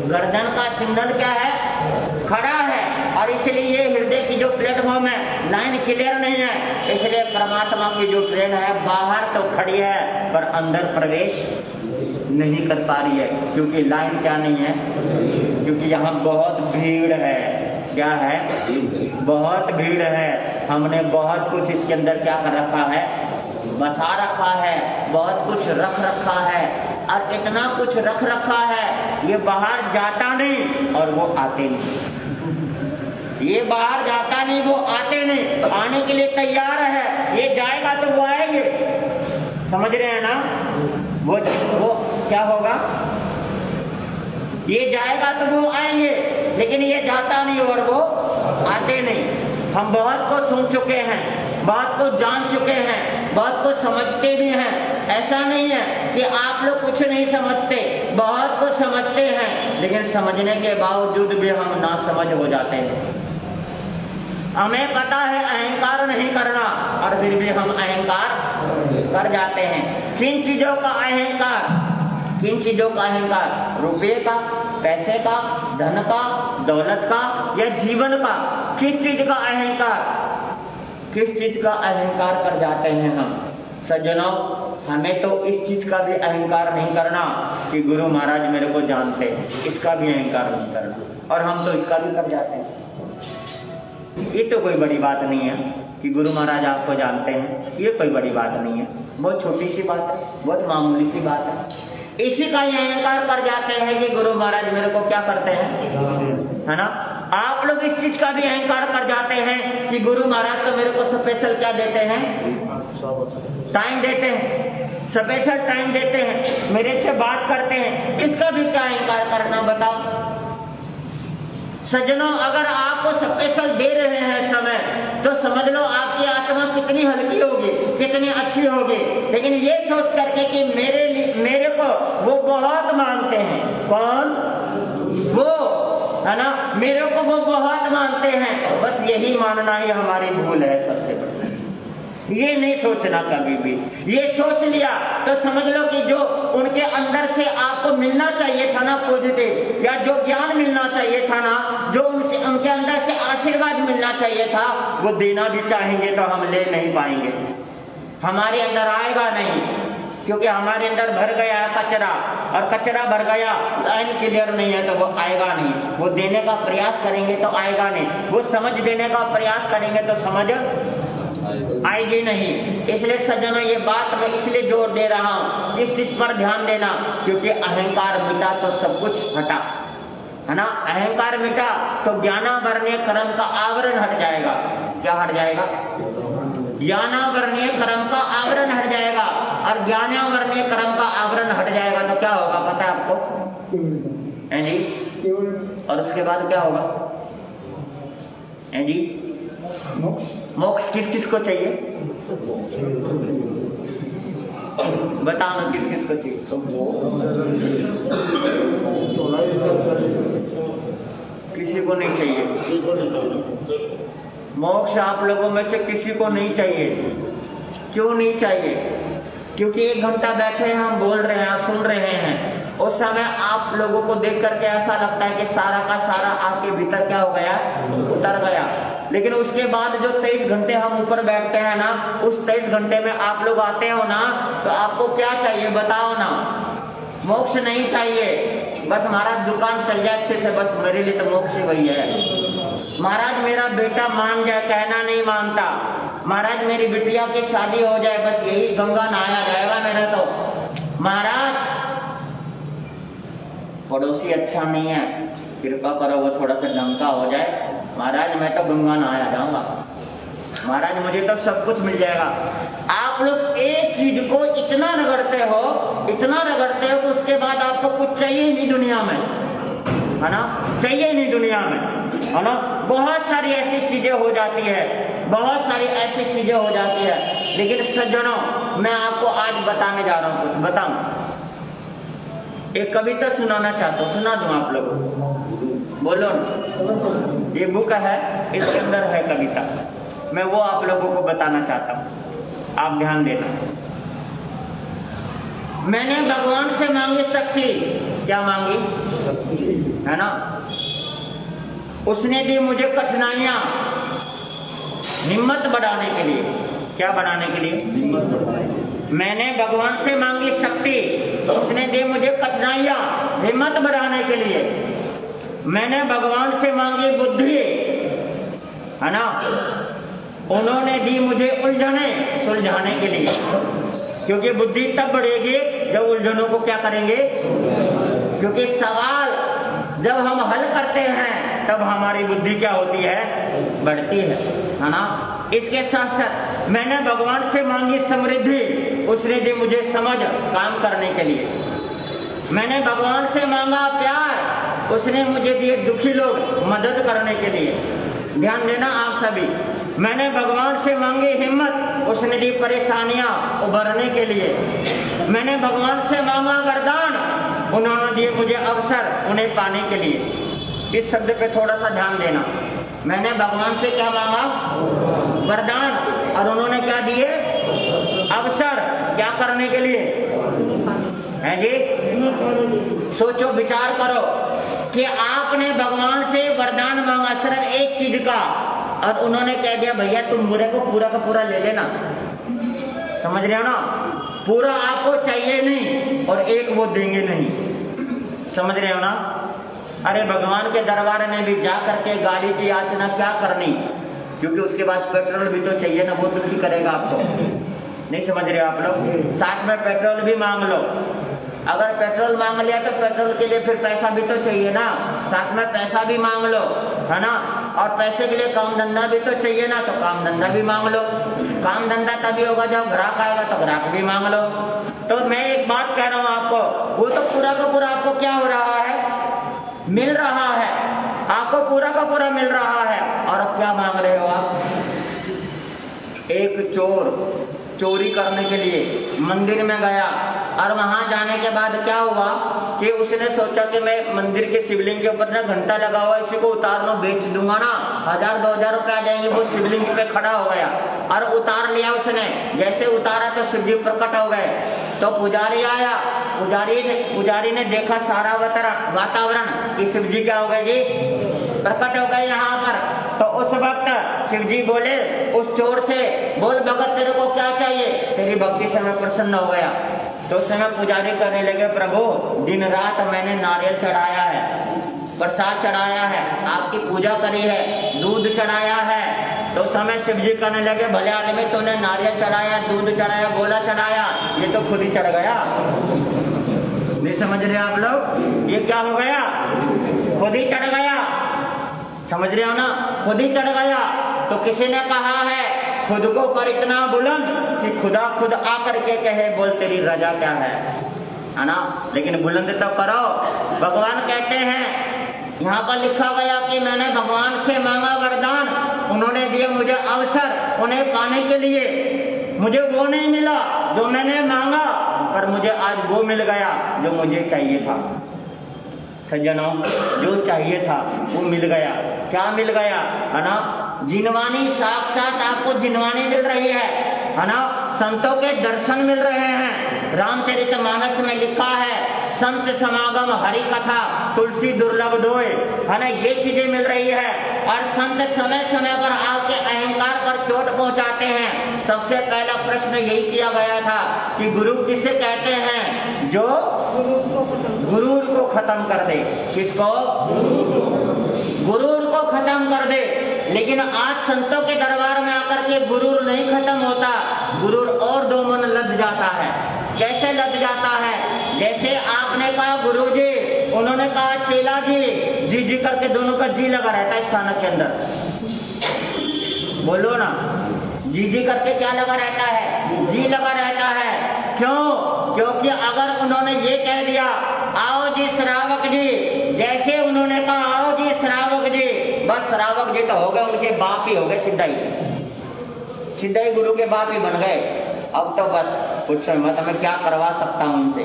गर्दन का सिग्नल क्या है, खड़ा है, और इसलिए ये हृदय की जो प्लेटफॉर्म है, लाइन क्लियर नहीं है। इसलिए परमात्मा की जो ट्रेन है बाहर तो खड़ी है, पर अंदर प्रवेश नहीं कर पा रही है, क्योंकि लाइन क्या नहीं है, क्योंकि यहाँ बहुत भीड़ है। क्या है? बहुत भीड़ है, हमने बहुत कुछ इसके अंदर क्या कर रखा है, बसा रखा है, बहुत कुछ रख रखा है, और इतना कुछ रख रखा है ये बाहर जाता नहीं और वो आते नहीं। ये बाहर जाता नहीं, वो आते नहीं, आने के लिए तैयार है, ये जाएगा तो वो आएंगे, समझ रहे हैं ना। वो क्या होगा, ये जाएगा तो वो आएंगे, लेकिन ये जाता नहीं और वो आते नहीं। हम बहुत को सुन चुके हैं, बहुत को जान चुके हैं, बहुत को समझते भी हैं। ऐसा नहीं है कि आप लोग कुछ नहीं समझते, बहुत को समझते हैं, लेकिन समझने के बावजूद भी हम ना समझ हो जाते हैं। हमें पता है अहंकार नहीं करना, और फिर भी हम अहंकार कर जाते हैं। किन चीजों का अहंकार, किन चीजों का अहंकार, रुपये का, पैसे का, धन का, दौलत का, या जीवन का, किस चीज का अहंकार, किस चीज का अहंकार कर जाते हैं हम। सज्जनों, हमें तो इस चीज का भी अहंकार नहीं करना कि गुरु महाराज मेरे को जानते हैं, इसका भी अहंकार नहीं करना, और हम तो इसका भी कर जाते हैं। ये तो कोई बड़ी बात नहीं है कि गुरु महाराज आपको जानते हैं, ये कोई बड़ी बात नहीं है, बहुत छोटी सी बात है, बहुत मामूली सी बात है। इसी का ही अहंकार कर जाते हैं कि गुरु महाराज मेरे को क्या करते हैं, है ना। आप लोग इस चीज का भी अहंकार कर जाते हैं कि गुरु महाराज तो मेरे को स्पेशल क्या देते हैं, टाइम देते हैं, स्पेशल टाइम देते हैं, मेरे से बात करते हैं। इसका भी क्या अहंकार करना, बताओ सज्जनों। अगर आपको स्पेशल दे रहे हैं समय, तो समझ लो आपकी आत्मा कितनी हल्की होगी, कितनी अच्छी होगी। लेकिन ये सोच करके कि मेरे को वो बहुत मानते हैं, कौन, वो, है ना, मेरे को वो बहुत मानते हैं, बस यही मानना ही हमारी भूल है सबसे बड़ी। ये नहीं सोचना कभी भी। ये सोच लिया तो समझ लो कि जो उनके अंदर से आपको मिलना चाहिए था ना पॉजिटिव, या जो ज्ञान मिलना चाहिए था ना, जो उनके अंदर से आशीर्वाद मिलना चाहिए था, वो देना भी चाहेंगे तो हम ले नहीं पाएंगे, हमारे अंदर आएगा नहीं, क्योंकि हमारे अंदर भर गया है कचरा, और कचरा भर गया, लाइन क्लियर नहीं है तो वो आएगा नहीं। वो देने का प्रयास करेंगे तो आएगा नहीं, वो समझ देने का प्रयास करेंगे तो समझ आएगी नहीं। इसलिए सज्जनों, ये बात मैं इसलिए जोर दे रहा हूं, इस चीज पर ध्यान देना, क्योंकि अहंकार मिटा तो सब कुछ हटा, है ना। अहंकार मिटा तो ज्ञानावरणीय कर्म का आवरण हट जाएगा। क्या हट जाएगा, ज्ञानावरणीय कर्म का आवरण हट जाएगा, और ज्ञानावरणीय कर्म का आवरण हट जाएगा तो क्या होगा पता है आपको, है जी। और उसके बाद क्या होगा, है जी, मोक्ष किस किस को चाहिए, बताओ ना, किस किस को चाहिए। किसी को नहीं चाहिए मोक्ष, आप लोगों में से किसी को नहीं चाहिए। क्यों नहीं चाहिए, क्योंकि 1 घंटा बैठे हैं, हम बोल रहे हैं, सुन रहे हैं, उस समय आप लोगों को देख करके ऐसा लगता है कि सारा का सारा आपके भीतर क्या हो गया, उतर गया। लेकिन उसके बाद जो 23 घंटे हम ऊपर बैठते हैं ना, उस 23 घंटे में आप लोग आते हो ना, तो आपको क्या चाहिए बताओ ना। मोक्ष नहीं चाहिए, बस महाराज दुकान चल जाए अच्छे से, बस मेरे लिए तो मोक्ष ही वही है। महाराज मेरा बेटा मान जाए, कहना नहीं मानता, महाराज मेरी बिटिया की शादी हो जाए, बस यही गंगा नहाया जाएगा मेरा तो। महाराज पड़ोसी अच्छा नहीं है, कृपा करो वो थोड़ा सा ढंग का हो जाए, महाराज मैं तो गंगा नहाया जाऊंगा, महाराज मुझे तो सब कुछ मिल जाएगा। आप लोग एक चीज को इतना रगड़ते हो, इतना रगड़ते हो कि उसके बाद आपको कुछ चाहिए ही नहीं दुनिया में, है ना, चाहिए ही नहीं दुनिया में, है ना। बहुत सारी ऐसी चीजें हो जाती है, बहुत सारी ऐसी चीजें हो जाती है। लेकिन सज्जनों, मैं आपको आज बताने जा रहा हूं, कुछ बताऊं। एक कविता सुनाना चाहता हूँ, सुना दूं आप लोगों को, बोलो ना। ये बुक है, इसके अंदर है कविता, मैं वो आप लोगों को बताना चाहता हूँ, आप ध्यान देना। मैंने भगवान से मांगी शक्ति, क्या मांगी, है ना, उसने दी मुझे कठिनाइयां, हिम्मत बढ़ाने के लिए। क्या बढ़ाने के लिए, मैंने भगवान से मांगी शक्ति, उसने दी मुझे कठिनाइयां, हिम्मत बढ़ाने के लिए। मैंने भगवान से मांगी बुद्धि, है ना, उन्होंने दी मुझे उलझने सुलझाने के लिए, क्योंकि बुद्धि तब बढ़ेगी जब उलझनों को क्या करेंगे, क्योंकि सवाल जब हम हल करते हैं तब हमारी बुद्धि क्या होती है, बढ़ती है ना। इसके साथ साथ मैंने भगवान से मांगी समृद्धि, उसने दी मुझे समझ काम करने के लिए। मैंने भगवान से मांगा प्यार, उसने मुझे दिए दुखी लोग मदद करने के लिए। ध्यान देना आप सभी। मैंने भगवान से मांगी हिम्मत, उसने दी परेशानियां उभरने के लिए। मैंने भगवान से मांगा वरदान, उन्होंने दिए मुझे अवसर उन्हें पाने के लिए। इस शब्द पे थोड़ा सा ध्यान देना। मैंने भगवान से क्या मांगा, वरदान, और उन्होंने क्या दिए, अवसर, क्या करने के लिए है जी। सोचो विचार करो कि आपने भगवान से वरदान मांगा सिर्फ एक चीज का, और उन्होंने कह दिया भैया तुम मुझे को पूरा का पूरा ले लेना। समझ रहे हो ना, पूरा आपको चाहिए नहीं और एक वो देंगे नहीं। समझ रहे हो ना। अरे भगवान के दरबार में भी जा करके गाड़ी की याचना क्या करनी, क्योंकि उसके बाद पेट्रोल भी तो चाहिए ना, वो दुखी करेगा आपको। नहीं समझ रहे हो आप लोग। साथ में पेट्रोल भी मांग लो, अगर पेट्रोल मांग लिया तो पेट्रोल के लिए फिर पैसा भी तो चाहिए ना, साथ में पैसा भी मांग लो, है ना। और पैसे के लिए काम धंधा भी तो चाहिए ना, तो काम धंधा भी मांग लो। काम धंधा तभी होगा जब ग्राहक आएगा, तो ग्राहक भी मांग लो। तो मैं एक बात कह रहा हूँ आपको, वो तो पूरा का पूरा आपको क्या हो रहा है, मिल रहा है, आपको पूरा का पूरा मिल रहा है। और अब क्या मांग रहे हो आप। एक चोर चोरी करने के लिए मंदिर में गया, और वहां जाने के बाद क्या हुआ कि उसने सोचा कि मैं मंदिर के शिवलिंग के ऊपर ना घंटा लगा हुआ, इसी को उतार लो, बेच दूंगा ना, 1000-2000 रुपए आ जाएंगे। वो शिवलिंग पे खड़ा हो गया और उतार लिया उसने। जैसे उतारा तो शिव जी प्रकट हो गए। तो पुजारी आया, पुजारी ने देखा सारा वातावरण कि शिव जी क्या हो गए जी, प्रकट हो गए यहाँ पर। तो उस वक्त शिव जी बोले उस चोर से, बोल भगत तेरे को क्या चाहिए, तेरी भक्ति से मैं प्रसन्न हो गया। तो उस समय पुजारी करने लगे, प्रभु दिन रात मैंने नारियल चढ़ाया है, प्रसाद चढ़ाया है, आपकी पूजा करी है, दूध चढ़ाया है। तो उस समय शिव जी कहने लगे, भले आदमी तूने नारियल चढ़ाया, दूध चढ़ाया, गोला चढ़ाया, ये तो खुद ही चढ़ गया। नहीं समझ रहे आप लोग, ये क्या हो गया, खुद ही चढ़ गया। समझ रहे हो ना, खुद ही चढ़ गया। तो किसी ने कहा है खुद को कर इतना बुलंद कि खुदा खुद आकर के कहे बोल तेरी रजा क्या है ना। लेकिन बुलंद तो करो। भगवान कहते हैं, यहाँ पर लिखा गया कि मैंने भगवान से मांगा वरदान, उन्होंने दिया मुझे अवसर उन्हें पाने के लिए। मुझे वो नहीं मिला जो मैंने मांगा, पर मुझे आज वो मिल गया जो मुझे चाहिए था। सज्जनों, जो चाहिए था वो मिल गया। क्या मिल गया, है ना, जिनवानी, साक्षात आपको जिनवानी मिल रही है ना। संतों के दर्शन मिल रहे हैं। रामचरितमानस में लिखा है, संत समागम हरि कथा तुलसी दुर्लभ डोए, है ना, ये चीजें मिल रही है। और संत समय समय पर आपके अहंकार पर चोट पहुंचाते हैं। सबसे पहला प्रश्न यही किया गया था कि गुरु किसे कहते हैं, जो गुरूर को खत्म कर दे। किसको, गुरूर को खत्म कर दे। लेकिन आज संतों के दरबार में आकर के गुरूर नहीं खत्म होता, गुरूर और दो मन लद जाता है। कैसे लद जाता है, जैसे आपने कहा गुरु जी, उन्होंने कहा चेला जी, जी जी करके दोनों का जी लगा रहता है स्थानक के अंदर। बोलो ना, जी जी करके क्या लगा रहता है, जी लगा रहता है। क्यों, क्योंकि अगर उन्होंने ये कह दिया आओ जी श्रावक जी, जैसे उन्होंने कहा आओ जी श्रावक जी, बस श्रावक जी तो हो गए, उनके बाप ही हो गए, सीधा ही गुरु के बाप ही बन गए। अब तो बस पूछो मत, मैं क्या करवा सकता हूं उनसे।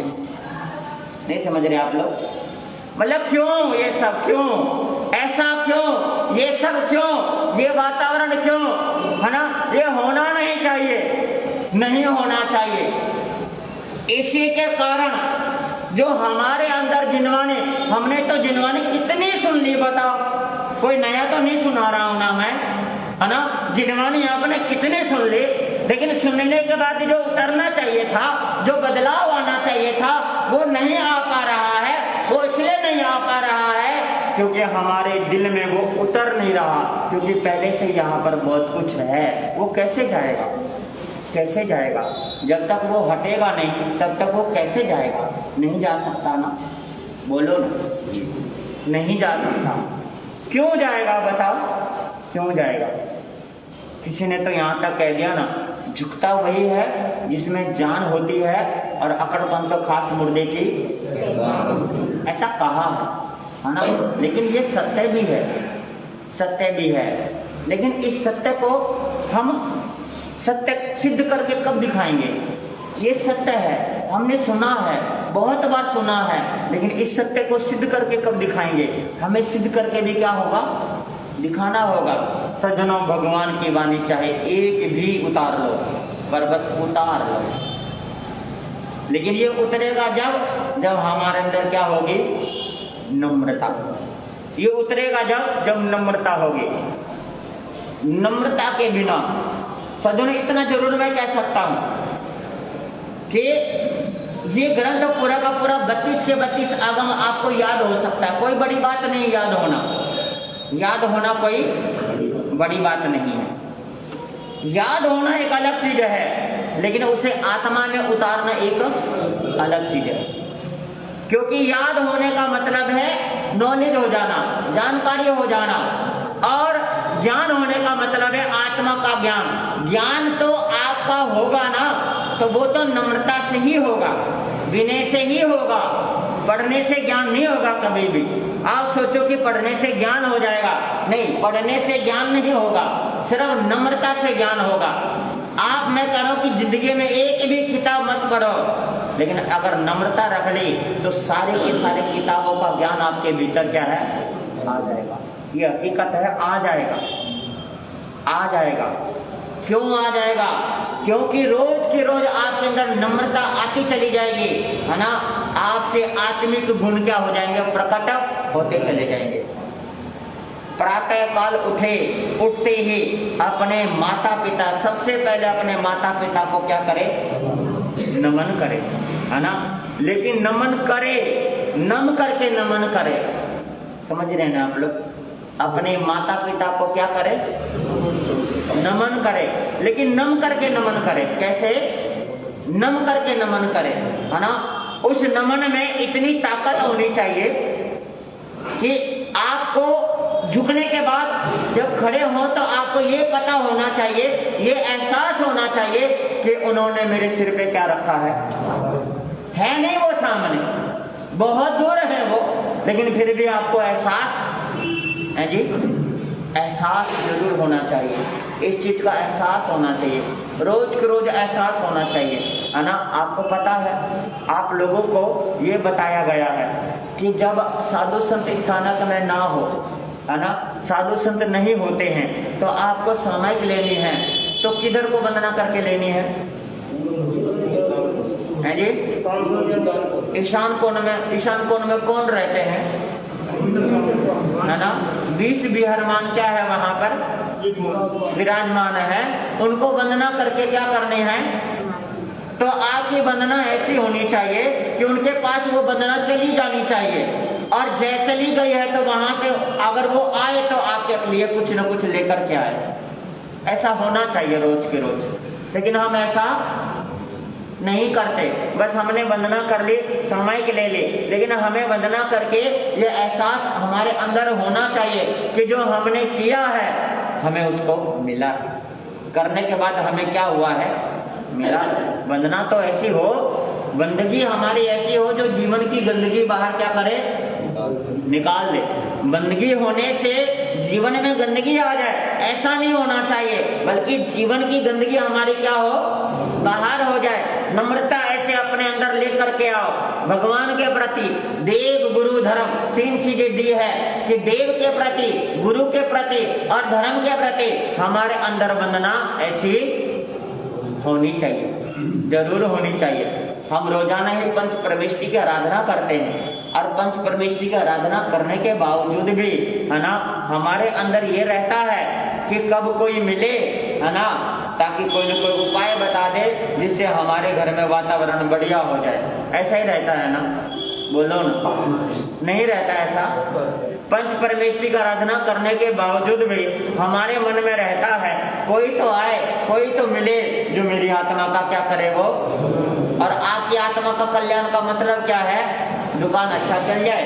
नहीं समझ रहे आप लोग, मतलब क्यों ये सब, क्यों ऐसा, क्यों ये सब, क्यों ये वातावरण, क्यों, है ना। ये होना नहीं चाहिए, नहीं होना चाहिए। इसी के कारण जो हमारे अंदर जिनवानी, हमने तो जिनवानी कितनी सुन ली बताओ, कोई नया तो नहीं सुना रहा हूं ना मैं, है ना। जिनवानी आपने कितने सुन ली, लेकिन सुनने के बाद जो उतरना चाहिए था, जो बदलाव आना चाहिए था, वो नहीं आ पा रहा है। वो इसलिए नहीं आ पा रहा है क्योंकि हमारे दिल में वो उतर नहीं रहा, क्योंकि पहले से यहाँ पर बहुत कुछ है। वो कैसे जाएगा, कैसे जाएगा? जब तक वो हटेगा नहीं तब तक वो कैसे जाएगा? नहीं जा सकता ना, बोलो ना, नहीं जा सकता। क्यों जाएगा बताओ, क्यों जाएगा? किसी ने तो यहाँ तक कह दिया ना, झुकता वही है जिसमें जान होती है और अकड़पन तो खास मुर्दे की, ऐसा कहा है ना। लेकिन ये सत्य भी है, सत्य भी है। लेकिन इस सत्य को हम सत्य सिद्ध करके कब दिखाएंगे? ये सत्य है, हमने सुना है, बहुत बार सुना है, लेकिन इस सत्य को सिद्ध करके कब दिखाएंगे? हमें सिद्ध करके भी क्या होगा? दिखाना होगा। सज्जनों, भगवान की वाणी चाहे एक भी उतार लो, पर बस उतार लो। लेकिन ये उतरेगा जब हमारे अंदर क्या होगी? नम्रता। ये उतरेगा जब नम्रता होगी। नम्रता के बिना सज्जनों, इतना जरूर मैं कह सकता हूं कि ये ग्रंथ पूरा का पूरा 32 के 32 आगम आपको याद हो सकता है। कोई बड़ी बात नहीं याद होना, याद होना कोई बड़ी बात नहीं है। याद होना एक अलग चीज है, लेकिन उसे आत्मा में उतारना एक अलग चीज है। क्योंकि याद होने का मतलब है नॉलेज हो जाना, जानकारी हो जाना, और ज्ञान होने का मतलब है आत्मा का ज्ञान। ज्ञान तो आपका होगा ना, तो वो तो नम्रता से ही होगा, विनय से ही होगा। पढ़ने से ज्ञान नहीं होगा कभी भी। आप सोचो कि पढ़ने से ज्ञान हो जाएगा, नहीं, पढ़ने से ज्ञान नहीं होगा, सिर्फ नम्रता से ज्ञान होगा। आप, मैं कह रहा हूं कि जिंदगी में एक भी किताब मत पढ़ो, लेकिन अगर नम्रता रख ली तो सारे के सारे किताबों का ज्ञान आपके भीतर क्या है? आ जाएगा। ये हकीकत है, आ जाएगा, आ जाएगा। क्यों आ जाएगा? क्योंकि रोज के रोज आपके अंदर नम्रता आती चली जाएगी, है ना। आपके आत्मिक गुण क्या हो जाएंगे? प्रकट होते चले जाएंगे। प्रातः काल उठते ही अपने माता पिता, सबसे पहले अपने माता पिता को क्या करे? नमन करे, है ना। लेकिन नमन करे, नम करके नमन करे, समझ रहे हैं ना आप लोग? अपने माता पिता को क्या करे? नमन करे। लेकिन नम करके नमन करे। कैसे? नम करके नमन करे, है ना। उस नमन में इतनी ताकत होनी चाहिए कि आपको झुकने के बाद जब खड़े हो तो आपको ये पता होना चाहिए, ये एहसास होना चाहिए कि उन्होंने मेरे सिर पे क्या रखा है नहीं वो सामने, बहुत दूर है वो, लेकिन फिर भी आपको एहसास है जी, एहसास जरूर होना चाहिए। इस चीज का एहसास होना चाहिए, रोज के रोज एहसास होना चाहिए, है ना। आपको पता है, आप लोगों को ये बताया गया है कि जब साधु संत स्थानक में ना हो, है ना, साधु संत नहीं होते हैं, तो आपको सामायिक लेनी है तो किधर को वंदना करके लेनी है जी? ईशान कोण में। ईशान कोण में कौन रहते हैं, है ना? 20 विहरमान क्या है वहां पर विराजमान है, उनको वंदना करके क्या करनी है? तो आपकी वंदना ऐसी होनी चाहिए कि उनके पास वो वंदना चली जानी चाहिए, और जय चली गई है तो वहां से अगर वो आए तो आपके लिए कुछ न कुछ लेकर के आए। ऐसा होना चाहिए रोज के रोज, लेकिन हम ऐसा नहीं करते। बस हमने वंदना कर ली, समय के ले ली, लेकिन हमें वंदना करके ये एहसास हमारे अंदर होना चाहिए कि जो हमने किया है हमें उसको मिला, करने के बाद हमें क्या हुआ है? मिला। वंदना तो ऐसी हो, बंदगी हमारी ऐसी हो जो जीवन की गंदगी बाहर क्या करे? निकाल दे। बंदगी होने से जीवन में गंदगी आ जाए, ऐसा नहीं होना चाहिए, बल्कि जीवन की गंदगी हमारी क्या हो? बाहर हो जाए। नम्रता ऐसे अपने अंदर लेकर के आओ। भगवान के प्रति, देव गुरु धर्म, 3 चीजें दी है कि देव के प्रति, गुरु के प्रति और धर्म के प्रति हमारे अंदर वंदना ऐसी होनी चाहिए, जरूर होनी चाहिए। हम रोजाना ही पंच परमेष्टि की आराधना करते हैं, और पंच परमेष्टि की आराधना करने के बावजूद भी, है ना, हमारे अंदर ये रहता है कि कब कोई मिले, है ना, ताकि कोई न कोई उपाय बता दे जिससे हमारे घर में वातावरण बढ़िया हो जाए। ऐसा ही रहता है ना। बोलो ना, नहीं रहता ऐसा। पंच परमेश्वरी का आराधना करने के बावजूद भी हमारे मन में रहता है कोई तो आए, कोई तो मिले जो मेरी आत्मा का क्या करे वो। और आपकी आत्मा का कल्याण का मतलब क्या है? दुकान अच्छा चल जाए,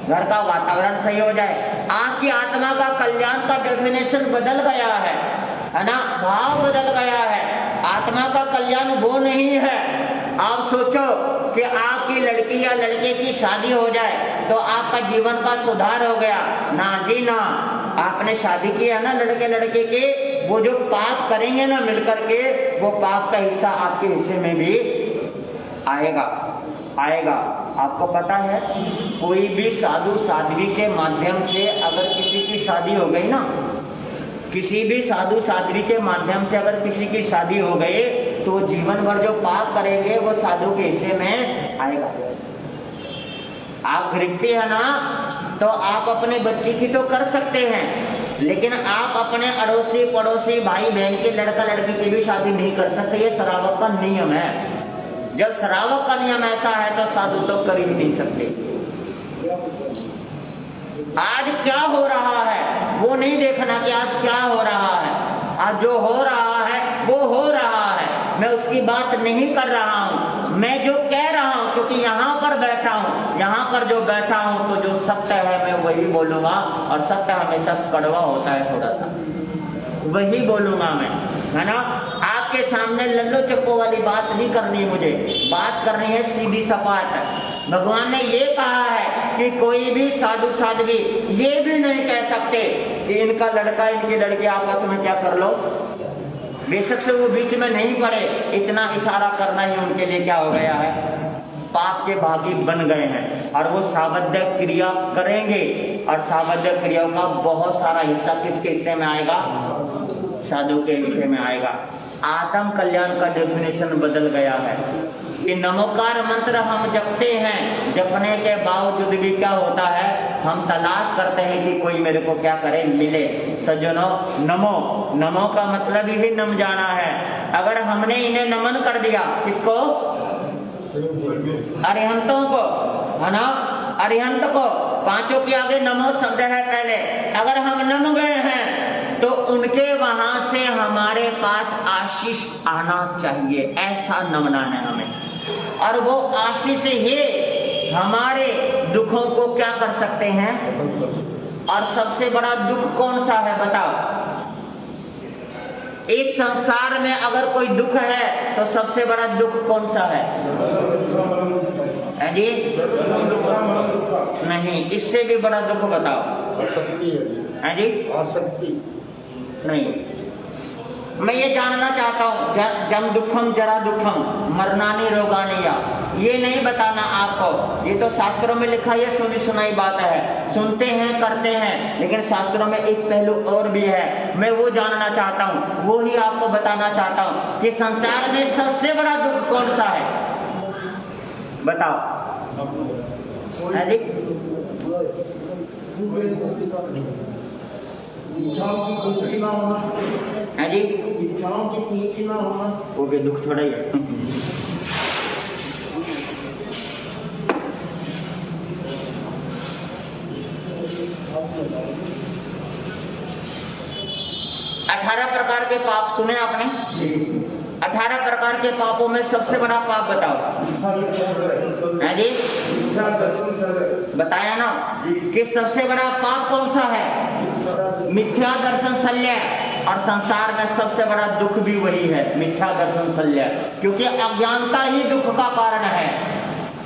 घर का वातावरण सही हो जाए। आपकी आत्मा का कल्याण का डेफिनेशन बदल गया है ना, भाव बदल गया है। आत्मा का कल्याण वो नहीं है आप सोचो कि आपकी लड़की या लड़के की शादी हो जाए तो आपका जीवन का सुधार हो गया। ना जी ना, आपने शादी की है ना लड़के लड़के के, वो जो पाप करेंगे ना मिलकर के, वो पाप का हिस्सा आपके हिस्से में भी आएगा। आपको पता है कोई भी साधु साध्वी के माध्यम से अगर किसी की शादी हो गई ना, किसी भी साधु साध्वी के माध्यम से अगर किसी की शादी हो गई तो जीवन भर जो पाप करेंगे वो साधु के हिस्से में आएगा। आप गृहस्थी है ना, तो आप अपने बच्चे की तो कर सकते हैं, लेकिन आप अपने अड़ोसी पड़ोसी भाई बहन के लड़का लड़की की भी शादी नहीं कर सकते। ये शरावक का नियम है। जब शरावक का नियम ऐसा है तो साधु तो कर ही नहीं सकते। आज क्या हो रहा है वो नहीं देखना कि आज क्या हो रहा है। आज जो हो रहा है वो हो रहा है, मैं उसकी बात नहीं कर रहा हूँ। मैं जो कह रहा हूँ, क्योंकि यहाँ पर बैठा हूँ, यहाँ पर जो बैठा हूँ तो जो सत्य है मैं वही बोलूंगा। और सत्य हमेशा कड़वा होता है, थोड़ा सा वही बोलूंगा मैं, है ना। आपके सामने लल्लो चप्पो वाली बात नहीं करनी, मुझे बात करनी है सीधी सपाट। भगवान ने ये कहा है कि कोई भी साधु साध्वी ये भी नहीं कह सकते कि इनका लड़का इनकी लड़की आपस में क्या कर लो। बेशक से वो बीच में नहीं पड़े, इतना इशारा करना ही उनके लिए क्या हो गया है, पाप के भागी बन गए हैं। और वो सावध्य क्रिया करेंगे, और सावध्य क्रियाओं का बहुत सारा हिस्सा किसके हिस्से में आएगा? साधु के हिस्से में आएगा। आत्म कल्याण का डेफिनेशन बदल गया है कि नमोकार मंत्र हम जपते हैं, जपने के बावजूद भी क्या होता है, हम तलाश करते हैं कि कोई मेरे को क्या करे, मिले। सज्जनों, नमो का मतलब ही नम जाना है। अगर हमने इन्हें नमन कर दिया, किसको? अरिहंतों को, है ना, अरिहंत को। पांचों के आगे नमो शब्द है पहले। अगर हम नम गए हैं तो उनके वहां से हमारे पास आशीष आना चाहिए, ऐसा नमना है हमें। और वो आशीष ही हमारे दुखों को क्या कर सकते हैं। और सबसे बड़ा दुख कौन सा है बताओ? इस संसार में अगर कोई दुख है तो सबसे बड़ा दुख कौन सा है जी? नहीं, इससे भी बड़ा दुख बताओ। है जी? आसक्ति नहीं। मैं ये जानना चाहता हूँ, जम दुखम जरा दुखम मरनानी रोगानिया, ये नहीं बताना आपको। ये तो शास्त्रों में लिखा, ये सुनी सुनाई बात है, सुनते हैं करते हैं, लेकिन शास्त्रों में एक पहलू और भी है। मैं वो जानना चाहता हूँ, वो ही आपको बताना चाहता हूँ कि संसार में सबसे बड़ा दुख कौन सा है, बताओ। है जी? है जी? वो भी दुख थोड़ा ही है। 18 प्रकार के पाप सुने आपने? 18 प्रकार के पापों में सबसे बड़ा पाप बताओ। है जी? बताया ना कि सबसे बड़ा पाप कौन सा है? मिथ्या दर्शन शल्य। और संसार में सबसे बड़ा दुख भी वही है, मिथ्या दर्शन शल्य। क्योंकि अज्ञानता ही दुख का कारण है।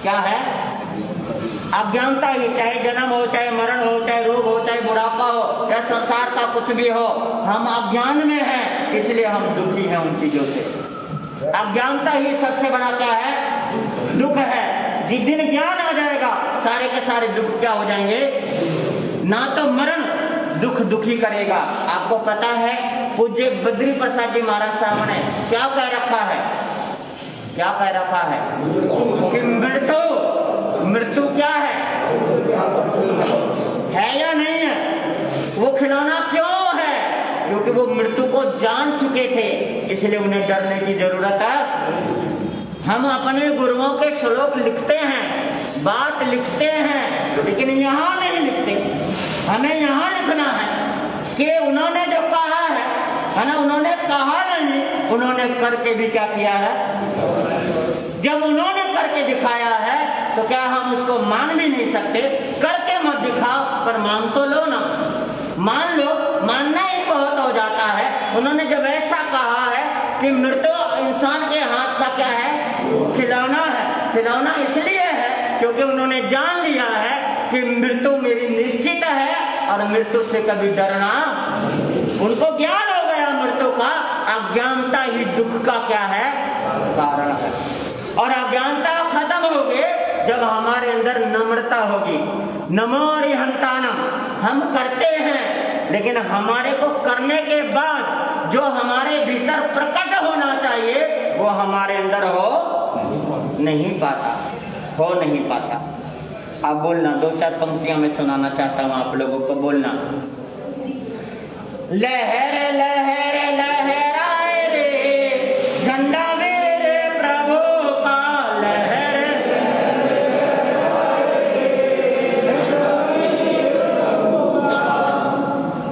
क्या है? अज्ञानता ही, चाहे जन्म हो, चाहे मरण हो, चाहे रोग हो, चाहे बुढ़ापा हो, या संसार का कुछ भी हो, हम अज्ञान में हैं, इसलिए हम दुखी हैं उन चीजों से। अज्ञानता ही सबसे बड़ा क्या है? दुख है। जिस दिन ज्ञान आ जाएगा सारे के सारे दुख क्या हो जाएंगे? ना तो मरण दुख दुखी करेगा। आपको पता है पूज्य बद्री प्रसाद जी महाराज साहब ने क्या कह रखा है? क्या कह रखा है कि मृत्यु क्या है या नहीं है? वो खिलौना क्यों है? क्योंकि वो मृत्यु को जान चुके थे, इसलिए उन्हें डरने की जरूरत है। हम अपने गुरुओं के श्लोक लिखते हैं, बात लिखते हैं, लेकिन यहाँ नहीं लिखते। हमें यहाँ लिखना है कि उन्होंने जो कहा है ना, उन्होंने कहा नहीं, उन्होंने करके भी क्या किया है। जब उन्होंने करके दिखाया है तो क्या हम उसको मान भी नहीं सकते? करके मत दिखाओ पर मान तो लो ना। मान लो, मानना ही बहुत हो जाता है। उन्होंने जब ऐसा कहा है कि मृत्यु इंसान के हाथ का क्या है, खिलौना है। खिलौना इसलिए है क्योंकि उन्होंने जान लिया है कि मृत्यु मेरी निश्चित है और मृत्यु से कभी डरना। उनको ज्ञान हो गया मृत्यु का। अज्ञानता ही दुख का क्या है, कारण है। और अज्ञानता खत्म होगी जब हमारे अंदर नम्रता होगी। नमो अरिहंतानम, हम करते हैं लेकिन हमारे को करने के बाद जो हमारे भीतर प्रकट होना चाहिए वो हमारे अंदर हो नहीं पाता, हो नहीं पाता। आप बोलना, 2-4 पंक्तियां मैं सुनाना चाहता हूं आप लोगों को। बोलना, लहर लहर लहराए रे झंडा मेरे प्रभु का, लहर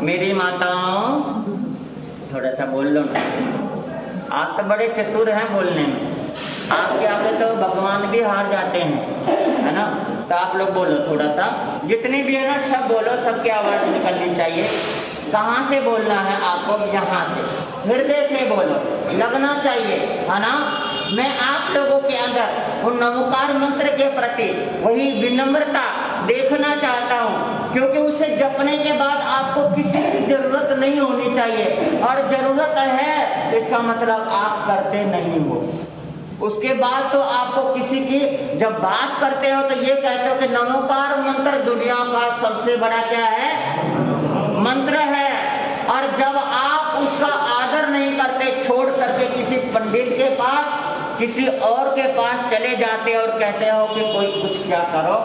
मेरी माताओं थोड़ा सा बोल लो ना। आप तो बड़े चतुर हैं बोलने में, आपके आगे तो भगवान भी हार जाते हैं, है ना। तो आप लोग बोलो थोड़ा सा, जितनी भी है ना सब बोलो, सबकी आवाज निकलनी चाहिए। कहाँ से बोलना है आपको? यहाँ से, हृदय से बोलो, लगना चाहिए, है ना। मैं आप लोगों के अंदर उन नमोकार मंत्र के प्रति वही विनम्रता देखना चाहता हूँ, क्योंकि उसे जपने के बाद आपको किसी की जरूरत नहीं होनी चाहिए। और जरूरत है इसका मतलब आप करते नहीं हो। उसके बाद तो आपको किसी की जब बात करते हो तो ये कहते हो कि नमोकार मंत्र दुनिया का सबसे बड़ा क्या है, मंत्र है। और जब आप उसका आदर नहीं करते, छोड़ करके किसी पंडित के पास, किसी और के पास चले जाते और कहते हो कि कोई कुछ क्या करो,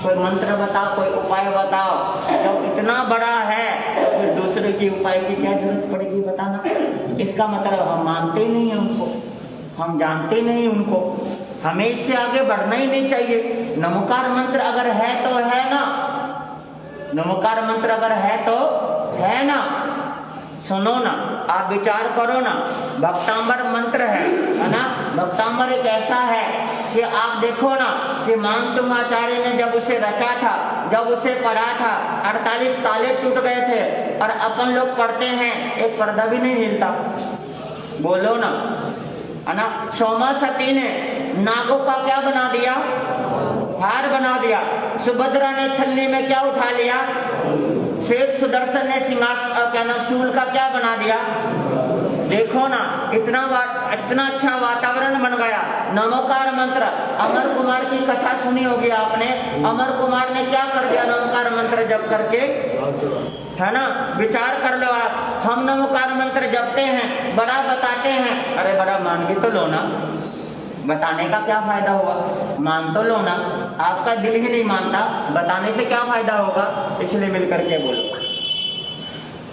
कोई मंत्र बताओ, कोई उपाय बताओ। जब इतना बड़ा है तो फिर दूसरे की उपाय की क्या जरूरत पड़ेगी, बताना। इसका मतलब हम मानते नहीं हैं उनको, हम जानते नहीं उनको। हमें इससे आगे बढ़ना ही नहीं चाहिए। नमोकार मंत्र अगर है तो है ना, नमोकार मंत्र अगर है तो है ना। सुनो ना, आप विचार करो ना। भक्तांबर मंत्र है ना। भक्तांबर एक ऐसा है कि आप देखो ना कि मानतुंग आचार्य ने जब उसे रचा था, जब उसे पढ़ा था, 48 ताले टूट गए थे। और अपन लोग पढ़ते हैं, एक पर्दा भी नहीं हिलता। बोलो ना, है ना। सोमा सती ने नागों का क्या बना दिया, हार बना दिया। सुभद्रा ने छलनी में क्या उठा लिया, शेष सुदर्शन ने क्या नाम, शूल का क्या बना दिया। देखो ना, इतना अच्छा वातावरण बन गया। नमोकार मंत्र, अमर कुमार की कथा सुनी होगी आपने। अमर कुमार ने क्या कर दिया नमोकार मंत्र जप करके, है ना। विचार कर लो आप, हम नमोकार मंत्र जपते हैं, बड़ा बताते हैं, अरे बड़ा मान भी तो लो ना। बताने का क्या फायदा होगा, मान तो लो ना। आपका दिल ही नहीं मानता, बताने से क्या फायदा होगा। इसलिए मिलकर के बोलो,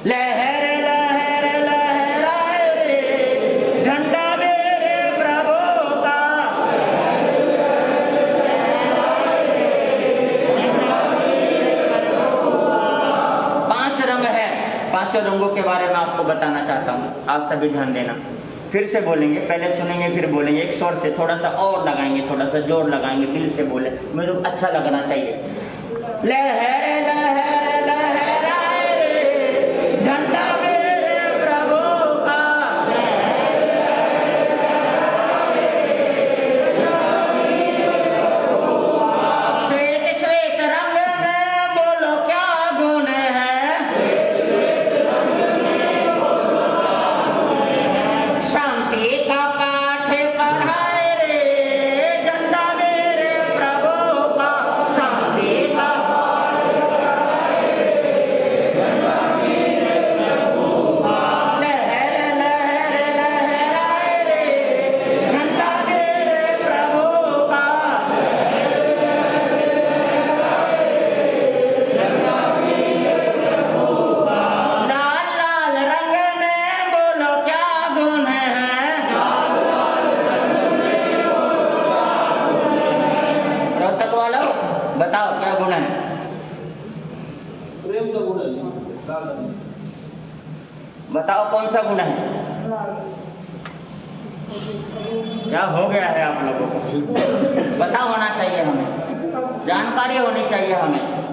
लहर लहर लहराए रे झंडा मेरे प्रभु का। 5 रंग है, 5 रंगों के बारे में आपको बताना चाहता हूँ। आप सभी ध्यान देना। फिर से बोलेंगे, पहले सुनेंगे फिर बोलेंगे। एक स्वर से थोड़ा सा और लगाएंगे, थोड़ा सा जोर लगाएंगे, दिल से बोले, मुझे अच्छा लगना चाहिए। लहर लहर लहराए रे झंडा मेरे प्रभु का। श्वेत श्वेत रंग में बोलो क्या गुण है, शांति का पाठ पढ़ाए रे झंडा मेरे प्रभु का। शांति का पाठ बताओ कौन सा गुण है? क्या हो गया है आप लोगों को? पता होना चाहिए हमें, जानकारी होनी चाहिए हमें।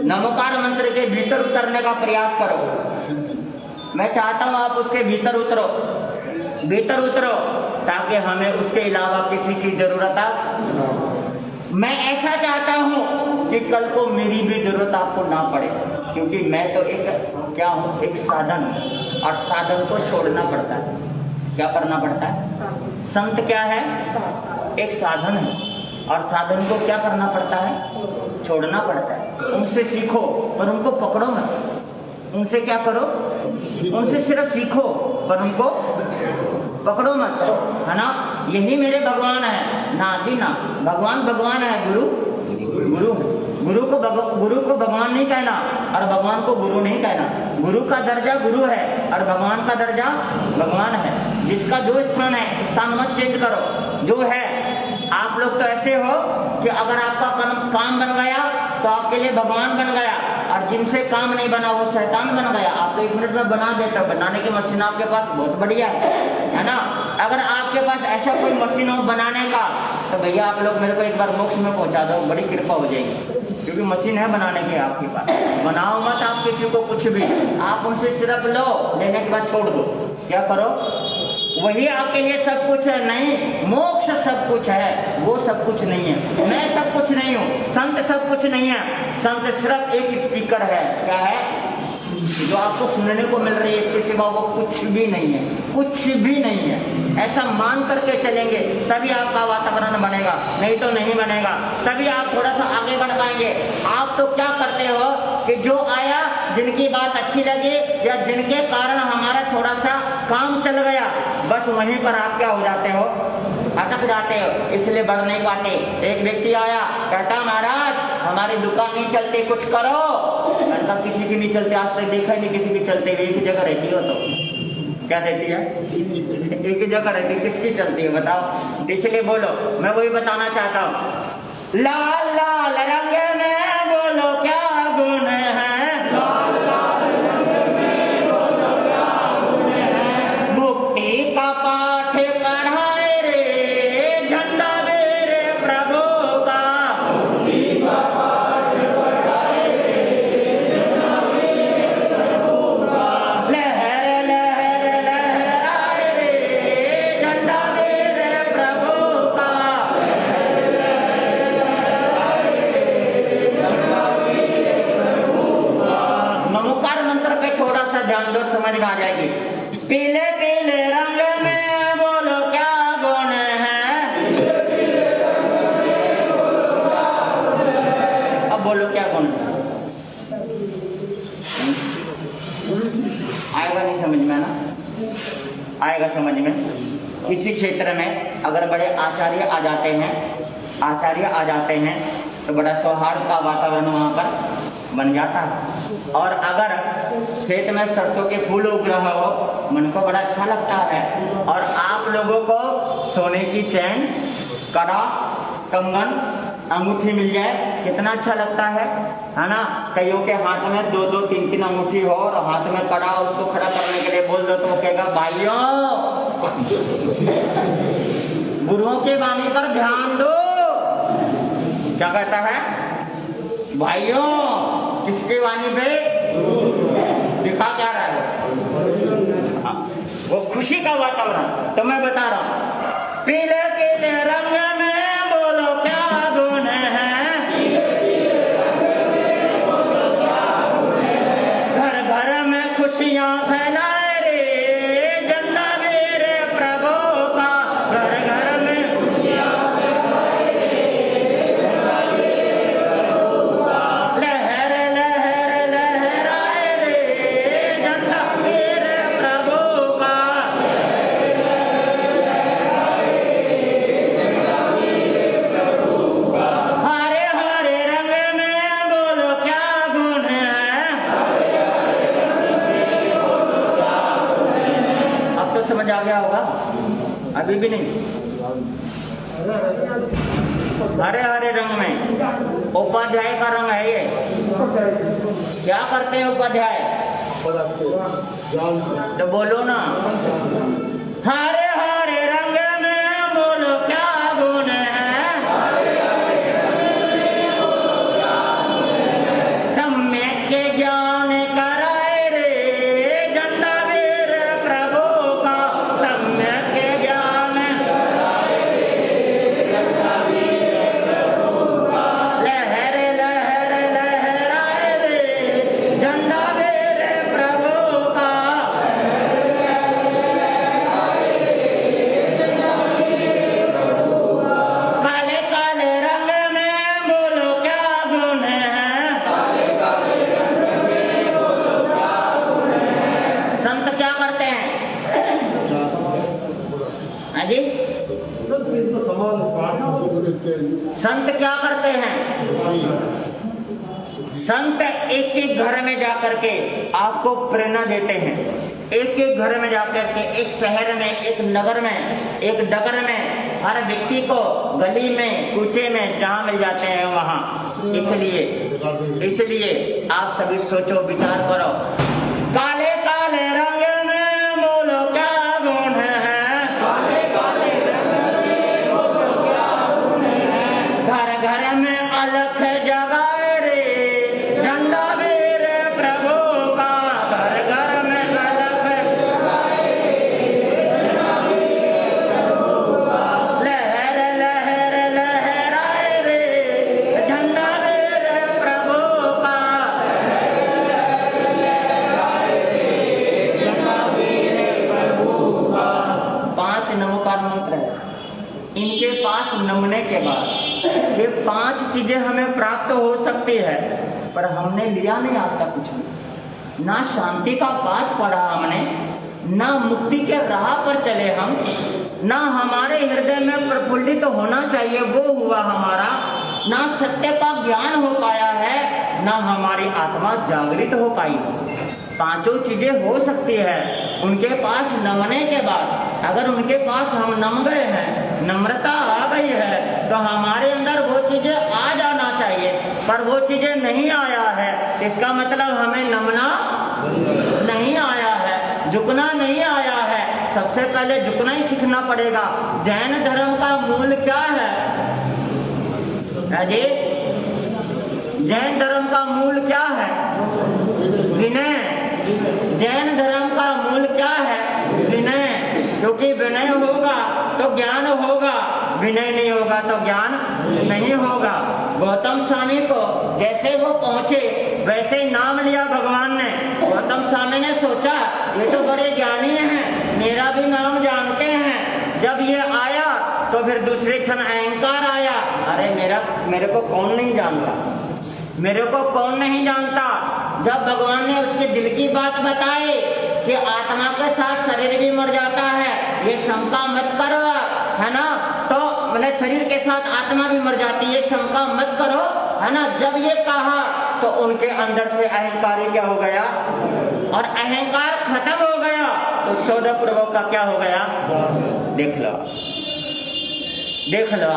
नमोकार मंत्र के भीतर उतरने का प्रयास करो। मैं चाहता हूं आप उसके भीतर उतरो, भीतर उतरो, ताकि हमें उसके अलावा किसी की जरूरत मैं ऐसा चाहता हूं कि कल को मेरी भी जरूरत आपको ना पड़े, क्योंकि मैं तो एक क्या हूं, एक साधन, और साधन को छोड़ना पड़ता है। क्या करना पड़ता है? संत क्या है? एक साधन है, और साधन को क्या करना पड़ता है? छोड़ना पड़ता है। उनसे सीखो पर उनको पकड़ो मत। उनसे क्या करो? उनसे सिर्फ सीखो पर उनको पकड़ो मत, है ना? यही मेरे भगवान है ना जी ना। भगवान भगवान है, गुरु गुरु है। गुरु को भगवान नहीं कहना और भगवान को गुरु नहीं कहना। गुरु का दर्जा गुरु है और भगवान का दर्जा भगवान है। जिसका जो स्थान है, स्थान मत चेंज करो। जो है, आप लोग तो ऐसे हो कि अगर आपका काम बन गया तो आपके लिए भगवान बन गया, और जिनसे काम नहीं बना वो शैतान बन गया। आप तो 1 मिनट में बना देते हो। बनाने की मशीन आपके पास बहुत बढ़िया है ना? अगर आपके पास ऐसा कोई मशीन हो बनाने का, तो भैया आप लोग मेरे को एक बार मोक्ष में पहुंचा दो, बड़ी कृपा हो जाएगी। क्योंकि मशीन है बनाने की आपके पास। बनाओ मत आप किसी को कुछ भी, आप उनसे सिर्फ लो, लेने के बाद छोड़ दो। क्या करो? वही आपके लिए सब कुछ है। नहीं, मोक्ष सब कुछ है, वो सब कुछ नहीं है। मैं सब कुछ नहीं हूँ, संत सब कुछ नहीं है। संत सिर्फ एक स्पीकर है। क्या है? जो आपको सुनने को मिल रही है, इसके सिवा वो कुछ भी नहीं है, कुछ भी नहीं है। ऐसा मान करके चलेंगे तभी आपका वातावरण बनेगा, नहीं तो नहीं बनेगा। तभी आप थोड़ा सा आगे बढ़ पाएंगे। आप तो क्या करते हो कि जो आया, जिनकी बात अच्छी लगी या जिनके कारण हमारा थोड़ा सा काम चल गया, बस वहीं पर आप क्या हो जाते हो? अटक जाते हो, इसलिए बढ़ नहीं पाते। एक व्यक्ति आया, कहता महाराज हमारी दुकान नहीं चलती, कुछ करो। कहता किसी की नहीं चलती, आज तक देखा ही नहीं किसी की चलते हुए। एक ही जगह रहती हो तो क्या रहती है? एक ही जगह रहती है, किसकी चलती है बताओ? इसलिए बोलो, मैं वही बताना चाहता हूँ। लाल लाल रंग में बोलो क्या गुण है? मुक्ति का पाठ पढ़ाए रे, झंडा मेरे प्रभु का। लहर लहर लहराए रे, झंडा मेरे प्रभु का। नमोकार मंत्र पे थोड़ा सा ध्यान दो, समझ में आ जाएगी। पीले पीले रंग में बोलो क्या गुण है? अब बोलो क्या गुण है? आएगा नहीं समझ में ना? आएगा समझ में। किसी क्षेत्र में अगर बड़े आचार्य आ जाते हैं तो बड़ा सौहार्द का वातावरण वहां पर बन जाता है। और अगर खेत में सरसों के फूल उग रहा हो, मन को बड़ा अच्छा लगता है। और आप लोगों को सोने की चैन, कड़ा, कंगन, अंगूठी मिल जाए, कितना अच्छा लगता है ना? कईयों के हाथ में 2-2, 3-3 अंगूठी हो और हाथ में कड़ा, उसको खड़ा करने के लिए बोल दो तो वो कहेगा भाइयों गुरुओं के वाणी पर ध्यान दो। क्या कहता है? भाइयों किसकी वाणी पे? दिखा क्या रहा है? वो खुशी का वातावरण। तो मैं बता रहा हूं, पीले पीले रंग में बोलो क्या गुण है? घर घर में खुशियां फैलाए रे, झंडा मेरे प्रभु का। घर घर में लहर लहर लहराए रे, झंडा मेरे प्रभु का। हरे हरे रंग में बोलो क्या गुण है? अब तो समझ आ गया होगा, अभी भी नहीं। हरे हरे रंग में उपाध्याय का रंग है ये। क्या करते हैं उपाध्याय? तो बोलो ना। हरे हरे रंग में बोलो क्या गुण है, सम्यक के ज्ञान कराए रे झंडा वीर प्रभु का, सम्यक के ज्ञान लहर लहर लहराए रे झंडा वीर प्रभु का। काले काले रंग में बोलो क्या गुण है, संत क्या करते हैं? हाँ जी, सब चीज को समान पाठ संत क्या करते हैं? संत एक एक घर में जाकर के आपको प्रेरणा देते हैं। एक एक घर में जाकर के, एक शहर में, एक नगर में, एक डगर में, हर व्यक्ति को गली में, कूचे में जहाँ मिल जाते हैं वहाँ। इसलिए आप सभी सोचो, विचार करो। काले काले रंग में बोलो क्या गुण है, घर घर में अलख जगाए रे झंडा वीर प्रभु का, घर घर में अलख लहर लहर लहराए रे झंडा वीर प्रभु का। 5 नमोकार मंत्र है। इनके पास नमने के बाद ये 5 चीजें हमें प्राप्त हो सकती है, पर हमने लिया नहीं आज तक कुछ भी। ना शांति का पाठ पढ़ा हमने, ना मुक्ति के राह पर चले हम, ना हमारे हृदय में प्रफुल्लित होना चाहिए वो हुआ हमारा, ना सत्य का ज्ञान हो पाया है, ना हमारी आत्मा जागृत हो पाई। 5 चीजें हो सकती है उनके पास नमने के बाद। अगर उनके पास हम नम गए हैं, नम्रता आ गई है, तो हमारे अंदर वो चीजें आ जाना चाहिए, पर वो चीजें नहीं आया है, इसका मतलब हमें नमना नहीं आया है, झुकना नहीं आया है। सबसे पहले झुकना ही सीखना पड़ेगा। जैन धर्म का मूल क्या है जी? जैन धर्म का मूल क्या है? विनय। जैन धर्म का मूल क्या है? विनय। क्योंकि विनय होगा तो ज्ञान होगा, विनय नहीं होगा तो ज्ञान नहीं होगा। गौतम स्वामी को जैसे वो पहुंचे वैसे नाम लिया भगवान ने। गौतम स्वामी ने सोचा ये तो बड़े ज्ञानी हैं, मेरा भी नाम जानते हैं। जब ये आया तो फिर दूसरे क्षण अहंकार आया, अरे मेरे को कौन नहीं जानता, मेरे को कौन नहीं जानता। जब भगवान ने उसके दिल की बात बताई कि आत्मा के साथ शरीर भी मर जाता है, ये शंका मत करो, है ना, तो मतलब शरीर के साथ आत्मा भी मर जाती है, ये शंका मत करो, है ना। जब ये कहा तो उनके अंदर से अहंकार ही क्या हो गया, और अहंकार खत्म हो गया तो 14 प्रभु का क्या हो गया, देख लो, देख लो।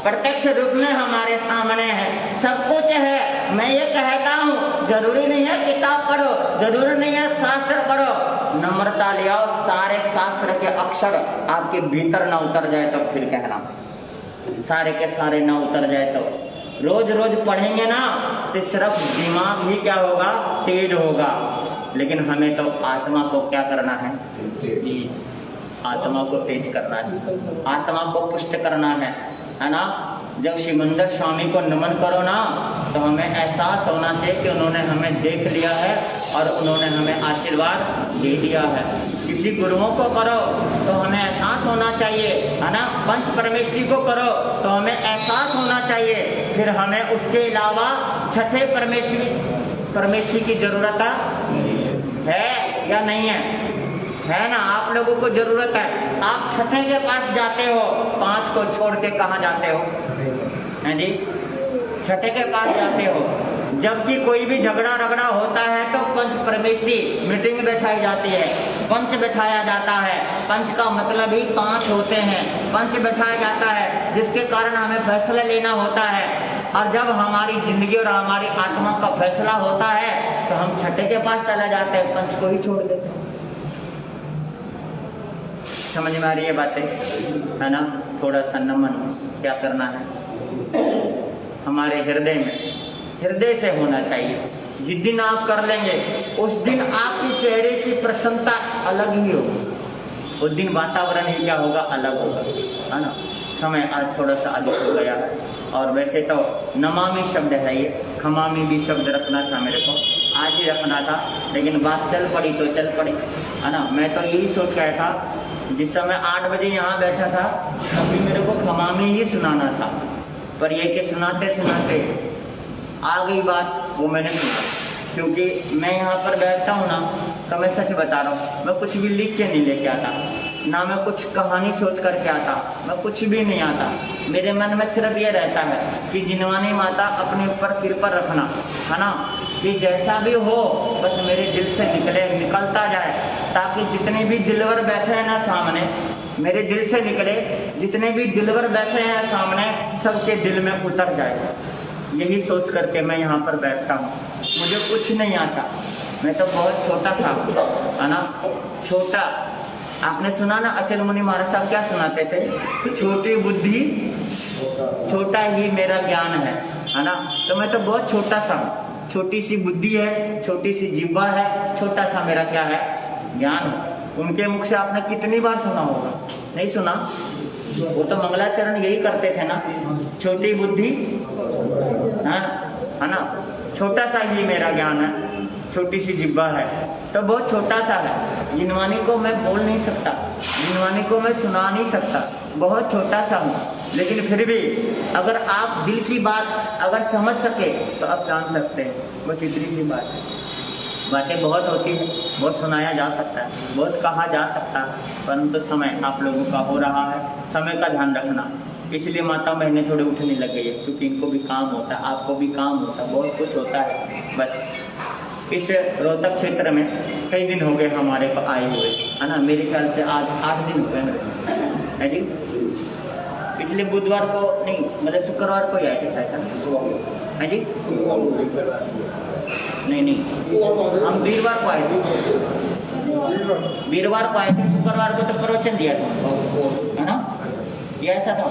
प्रत्यक्ष रूप में हमारे सामने है, सब कुछ है। मैं ये कहता हूँ जरूरी नहीं है किताब पढ़ो, जरूरी नहीं है शास्त्र पढ़ो, नम्रता ले आओ, सारे शास्त्र के अक्षर आपके भीतर ना उतर जाए तो फिर कहना, सारे के सारे ना उतर जाए तो रोज रोज पढ़ेंगे ना तो सिर्फ दिमाग ही क्या होगा, तेज होगा। लेकिन हमें तो आत्मा को क्या करना है, आत्मा को तेज करना है, आत्मा को पुष्ट करना है ना। जब शिवमंदिर स्वामी को नमन करो ना तो हमें एहसास होना चाहिए कि उन्होंने हमें देख लिया है और उन्होंने हमें आशीर्वाद दे दिया है। किसी गुरुओं को करो तो हमें एहसास होना चाहिए, है ना। पंच परमेश्वरी को करो तो हमें एहसास होना चाहिए। फिर हमें उसके अलावा छठे परमेश्वरी की जरूरत है या नहीं है ना। आप लोगों को जरूरत है। आप छठे के पास जाते हो, 5 को छोड़ के कहाँ जाते हो, हैं जी? छठे के पास जाते हो, जबकि कोई भी झगड़ा रगड़ा होता है तो पंच परमेष्ठी मीटिंग बैठाई जाती है, पंच बैठाया जाता है। पंच का मतलब ही 5 होते हैं। पंच बैठाया जाता है जिसके कारण हमें फैसला लेना होता है। और जब हमारी जिंदगी और हमारी आत्मा का फैसला होता है तो हम छठे के पास चला जाते हैं, पंच को ही छोड़ देते हैं। समझ में आ रही है बातें, है ना? थोड़ा सा नमन क्या करना है हमारे हृदय में, हृदय से होना चाहिए। जिस दिन आप कर लेंगे उस दिन आपके चेहरे की प्रसन्नता अलग ही होगी, उस दिन वातावरण ही क्या होगा, अलग होगा, है ना? समय आज थोड़ा सा अधिक हो गया है। और वैसे तो नमामि शब्द है ये, खमामी भी शब्द रखना था मेरे को, आज ही रखना था, लेकिन बात चल पड़ी तो चल पड़ी, है ना? मैं तो यही सोच गया था, जिस समय 8 बजे यहाँ बैठा था तभी मेरे को खमामी ही सुनाना था, पर ये कि सुनाते सुनाते आ गई बात, वो मैंने सुना। क्योंकि मैं यहाँ पर बैठता हूँ ना, तो मैं सच बता रहा हूँ, मैं कुछ भी लिख के नहीं लेके आता, ना मैं कुछ कहानी सोच करके आता, मैं कुछ भी नहीं आता। मेरे मन में सिर्फ ये रहता है कि जिनवानी माता अपने ऊपर कृपा रखना, है ना? कि जैसा भी हो बस मेरे दिल से निकलता जाए, ताकि जितने भी दिलवर बैठे हैं ना सामने, मेरे दिल से निकले, जितने भी दिलवर बैठे हैं सामने, सबके दिल में उतर जाए। यही सोच करके मैं यहाँ पर बैठता हूँ। मुझे कुछ नहीं आता, मैं तो बहुत छोटा था, है ना? छोटा, आपने सुना ना अचल मुनि महाराज साहब क्या सुनाते थे? छोटी बुद्धि छोटा ही मेरा ज्ञान है ना? तो मैं तो बहुत छोटा सा, छोटी सी बुद्धि है, छोटी सी जिह्वा है, छोटा सा मेरा क्या है, ज्ञान। उनके मुख से आपने कितनी बार सुना होगा, नहीं सुना? वो तो मंगलाचरण यही करते थे ना, छोटी बुद्धि, है ना? छोटा सा ही मेरा ज्ञान है, छोटी सी जिह्वा है, तो बहुत छोटा सा है। जिनवानी को मैं बोल नहीं सकता, जिनवानी को मैं सुना नहीं सकता, बहुत छोटा सा हूँ। लेकिन फिर भी अगर आप दिल की बात अगर समझ सके तो आप जान सकते हैं, बस इतनी सी बात है। बातें बहुत होती है, बहुत सुनाया जा सकता है, बहुत कहा जा सकता है, परंतु समय आप लोगों का हो रहा है, समय का ध्यान रखना। इसलिए माता बहनें थोड़े उठने लग गई है, क्योंकि इनको भी काम होता है, आपको भी काम होता है, बहुत कुछ होता है। बस इस रोहतक क्षेत्र में कई दिन हो गए हमारे को आए हुए, है ना? मेरे ख्याल से आज 8 दिन हो गए मेरे, है जी? इसलिए बुधवार को नहीं, मतलब शुक्रवार को ही आए थे शायद, है जी? नहीं, हम वीरवार को आए थे, वीरवार को आए थे, शुक्रवार को तो प्रवचन दिया था, है ना? ये ऐसा था,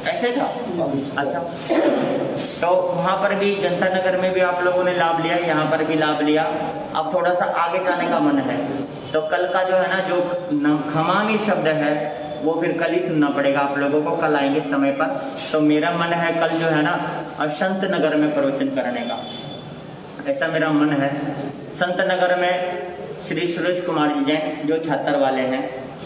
ऐसे था। अच्छा, तो वहाँ पर भी जनता नगर में भी आप लोगों ने लाभ लिया, यहाँ पर भी लाभ लिया। अब थोड़ा सा आगे जाने का मन है, तो कल का जो है ना, जो खमामी शब्द है वो फिर कल ही सुनना पड़ेगा आप लोगों को, कल आएंगे समय पर। तो मेरा मन है कल जो है ना संत नगर में प्रवचन करने का, ऐसा मेरा मन है। संत नगर में श्री सुरेश कुमार जी जैन जो छात्र वाले हैं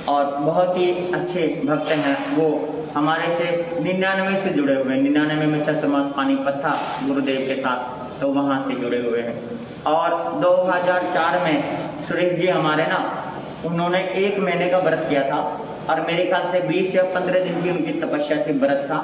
और बहुत ही अच्छे भक्त हैं, वो हमारे से 99 से जुड़े हुए हैं। 99 में चतुर्मास पानीपत था गुरुदेव के साथ, तो वहाँ से जुड़े हुए हैं। और 2004 में सुरेश जी हमारे ना, उन्होंने 1 महीने का व्रत किया था, और मेरे ख्याल से 20 या 15 दिन की उनकी तपस्या थी, व्रत था।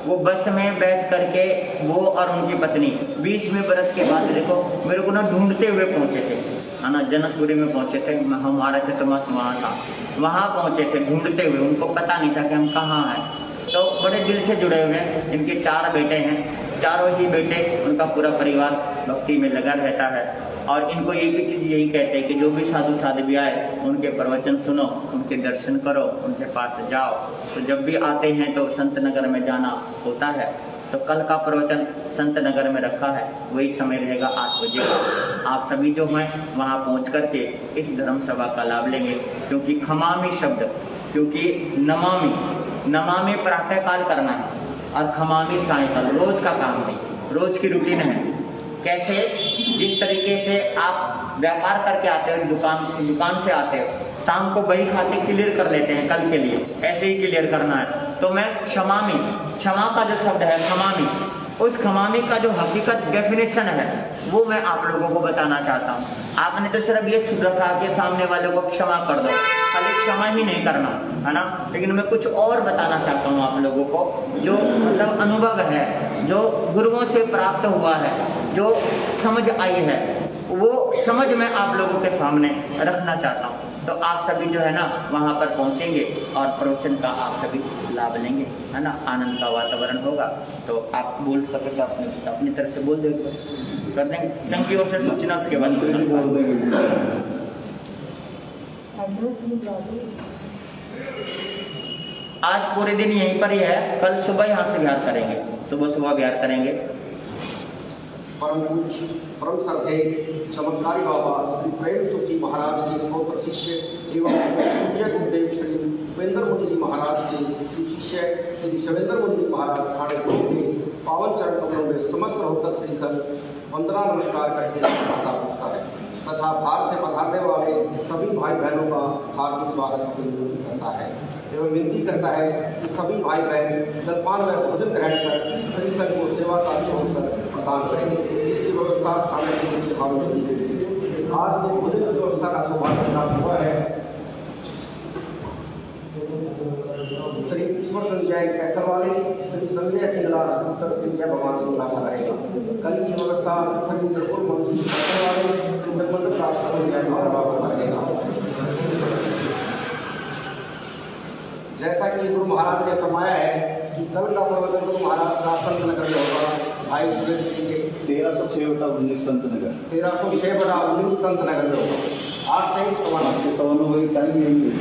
वो बस में बैठ करके वो और उनकी पत्नी 20वें व्रत के बाद देखो मेरे को ना ढूंढते हुए पहुंचे थे, है ना? जनकपुरी में पहुंचे थे, हमारा चतुर्मास वहाँ था, वहाँ पहुंचे थे ढूंढते हुए, उनको पता नहीं था कि हम कहाँ हैं। तो बड़े दिल से जुड़े हुए हैं। इनके 4 बेटे हैं, चारों ही बेटे, उनका पूरा परिवार भक्ति में लगा रहता है। और इनको एक ही चीज़ यही कहते हैं कि जो भी साधु साध्वी आए उनके प्रवचन सुनो, उनके दर्शन करो, उनके पास जाओ। तो जब भी आते हैं तो संत नगर में जाना होता है। तो कल का प्रवचन संत नगर में रखा है, वही समय रहेगा 8 बजे का। आप सभी जो हैं वहाँ पहुँच करके इस धर्म सभा का लाभ लेंगे, क्योंकि खमामी शब्द, क्योंकि नमामि प्रातः काल करना है और खमामी सायंकाल, रोज का काम है, रोज की रूटीन है। कैसे? जिस तरीके से आप व्यापार करके आते हो, दुकान से आते हो, शाम को बही खाते क्लियर कर लेते हैं कल के लिए, ऐसे ही क्लियर करना है। तो मैं क्षमा का जो शब्द है खमामी, उस खमामी का जो हकीकत डेफिनेशन है वो मैं आप लोगों को बताना चाहता हूँ। आपने तो सिर्फ ये छुप रखा कि सामने वाले को क्षमा कर दो, खाली क्षमा ही नहीं करना है ना, लेकिन मैं कुछ और बताना चाहता हूँ आप लोगों को, जो मतलब अनुभव है, जो गुरुओं से प्राप्त हुआ है, जो समझ आई है, वो समझ मैं आप लोगों के सामने रखना चाहता हूँ। तो आप सभी जो है ना वहाँ पर पहुँचेंगे और प्रवचन का आप सभी लाभ लेंगे, है ना, आनंद का वातावरण होगा। तो आप बोल सके तो अपनी तरफ से बोल देंगे, कर देंगे संघ की ओर से सूचना, उसके बाद बोल देंगे। आज पूरे दिन यहीं पर ही है, कल सुबह यहाँ से बिहार करेंगे, सुबह बिहार करेंगे। परम पूज्य परम श्रद्धे चमत्कारी बाबा श्री प्रेम सुख जी महाराज के पौत्र शिष्य एवं पूज्य गुरुदेव श्री उपेंद्र मुनि जी महाराज के श्री शिष्य श्री शवेंद्र मुनि जी महाराज ठाणे के पावन चरण कमलों में समस्त रोहतक श्री सर वंदना नमस्कार करके माता पूछता है तथा बाहर से पधारने वाले सभी भाई बहनों का हार्दिक स्वागत करता है एवं विनती करता है कि सभी भाई बहन जलपान व भोजन ग्रहण कर श्री संघ को सेवा का अवसर प्रदान करेंगे, जिसकी व्यवस्था स्थान की भावना की गई। आज के भोजन की व्यवस्था का सौभाग्य प्राप्त हुआ है श्री ईश्वर जैन कैथल वाले श्री संजय सिंगला उत्तर श्री जय भगवान सिंगला का रहेगा। कल की व्यवस्था श्री इंद्रपुर मंत्री कैथल वाले श्री जगमंडल दास जय बाबा का रहेगा। जैसा कि गुरु महाराज ने फरमाया है कि कल का प्रवचन गुरु महाराज का संत नगर में होगा। भाई सुरेश जी के 1306/19 संत नगर 1306/19 संत नगर में होगा। 8 से 8:15 टाइम यही है।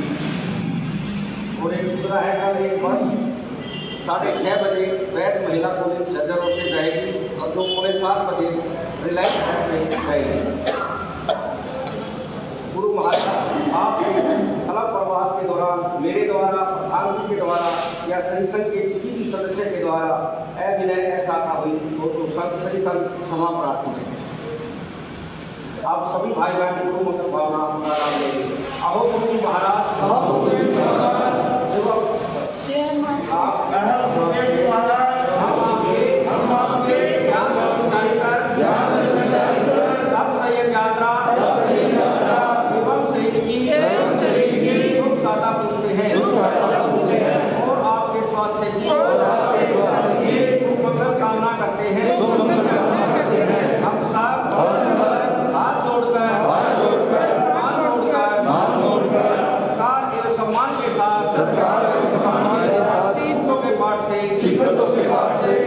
और एक दूसरा है कल एक बस 6:30 बजे वैस महिला कॉलेज झज्जर रोड से जाएगी और जो 7:15 बजे रिलायंस से जाएगी। गुरु महाराज आप कला प्रवास के दौरान मेरे द्वारा प्रधान जी के द्वारा या संघ के किसी भी सदस्य के द्वारा अविनय ऐसा का हुई तो सही क्षमा प्राप्त है। आप सभी भाई बहन गुरु मंत्र भावना का लाभ लेंगे। अहो गुरु महाराज यात्रा और आपके स्वास्थ्य की मंगल कामना करते हैं। हम सब हाथ जोड़कर मान जोड़कर सत्कार एवं सम्मान के साथ चित्तों के पाठ से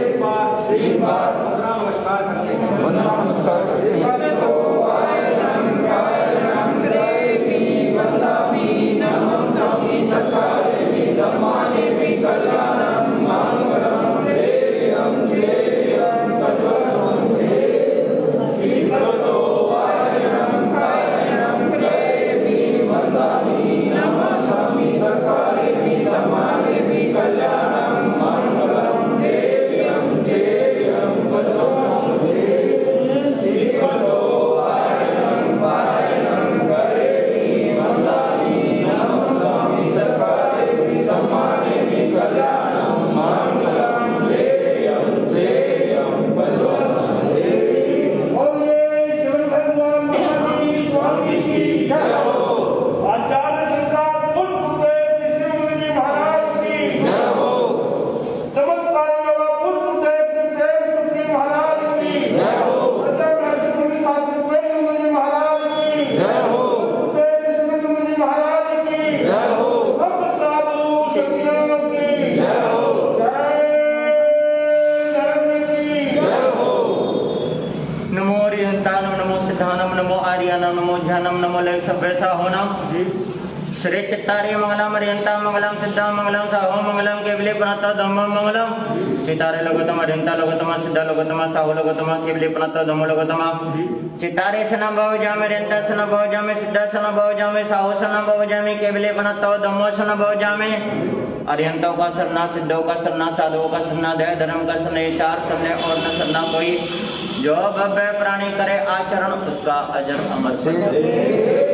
3 बार वंदना नमस्कार करते हैं। श्री चित्तारे मंगलम अरिहंता मंगलम सिद्धा मंगलम साहो मंगलम केवले प्रणत धम्म मंगलम चित्तारे लोगोत्तम अरिहंता लोगोत्तम सिद्धा लोगोत्तम साहो लोगोत्तम केवले प्रणत धम्म लोगोत्तम चित्तारे सन भव जामे अरिहंता सन भव जामे सिद्धा सन भव जामे साहो सन भव जामे केवले प्रणत धम्म सन भव जामे अरिहंतों का सरना, सिद्धों का सरना, साधुओं का सरना, दया धर्म का सरना, 4 सरने और न सरना कोई। जो भव्य प्राणी करे आचरण उसका अजर अमर।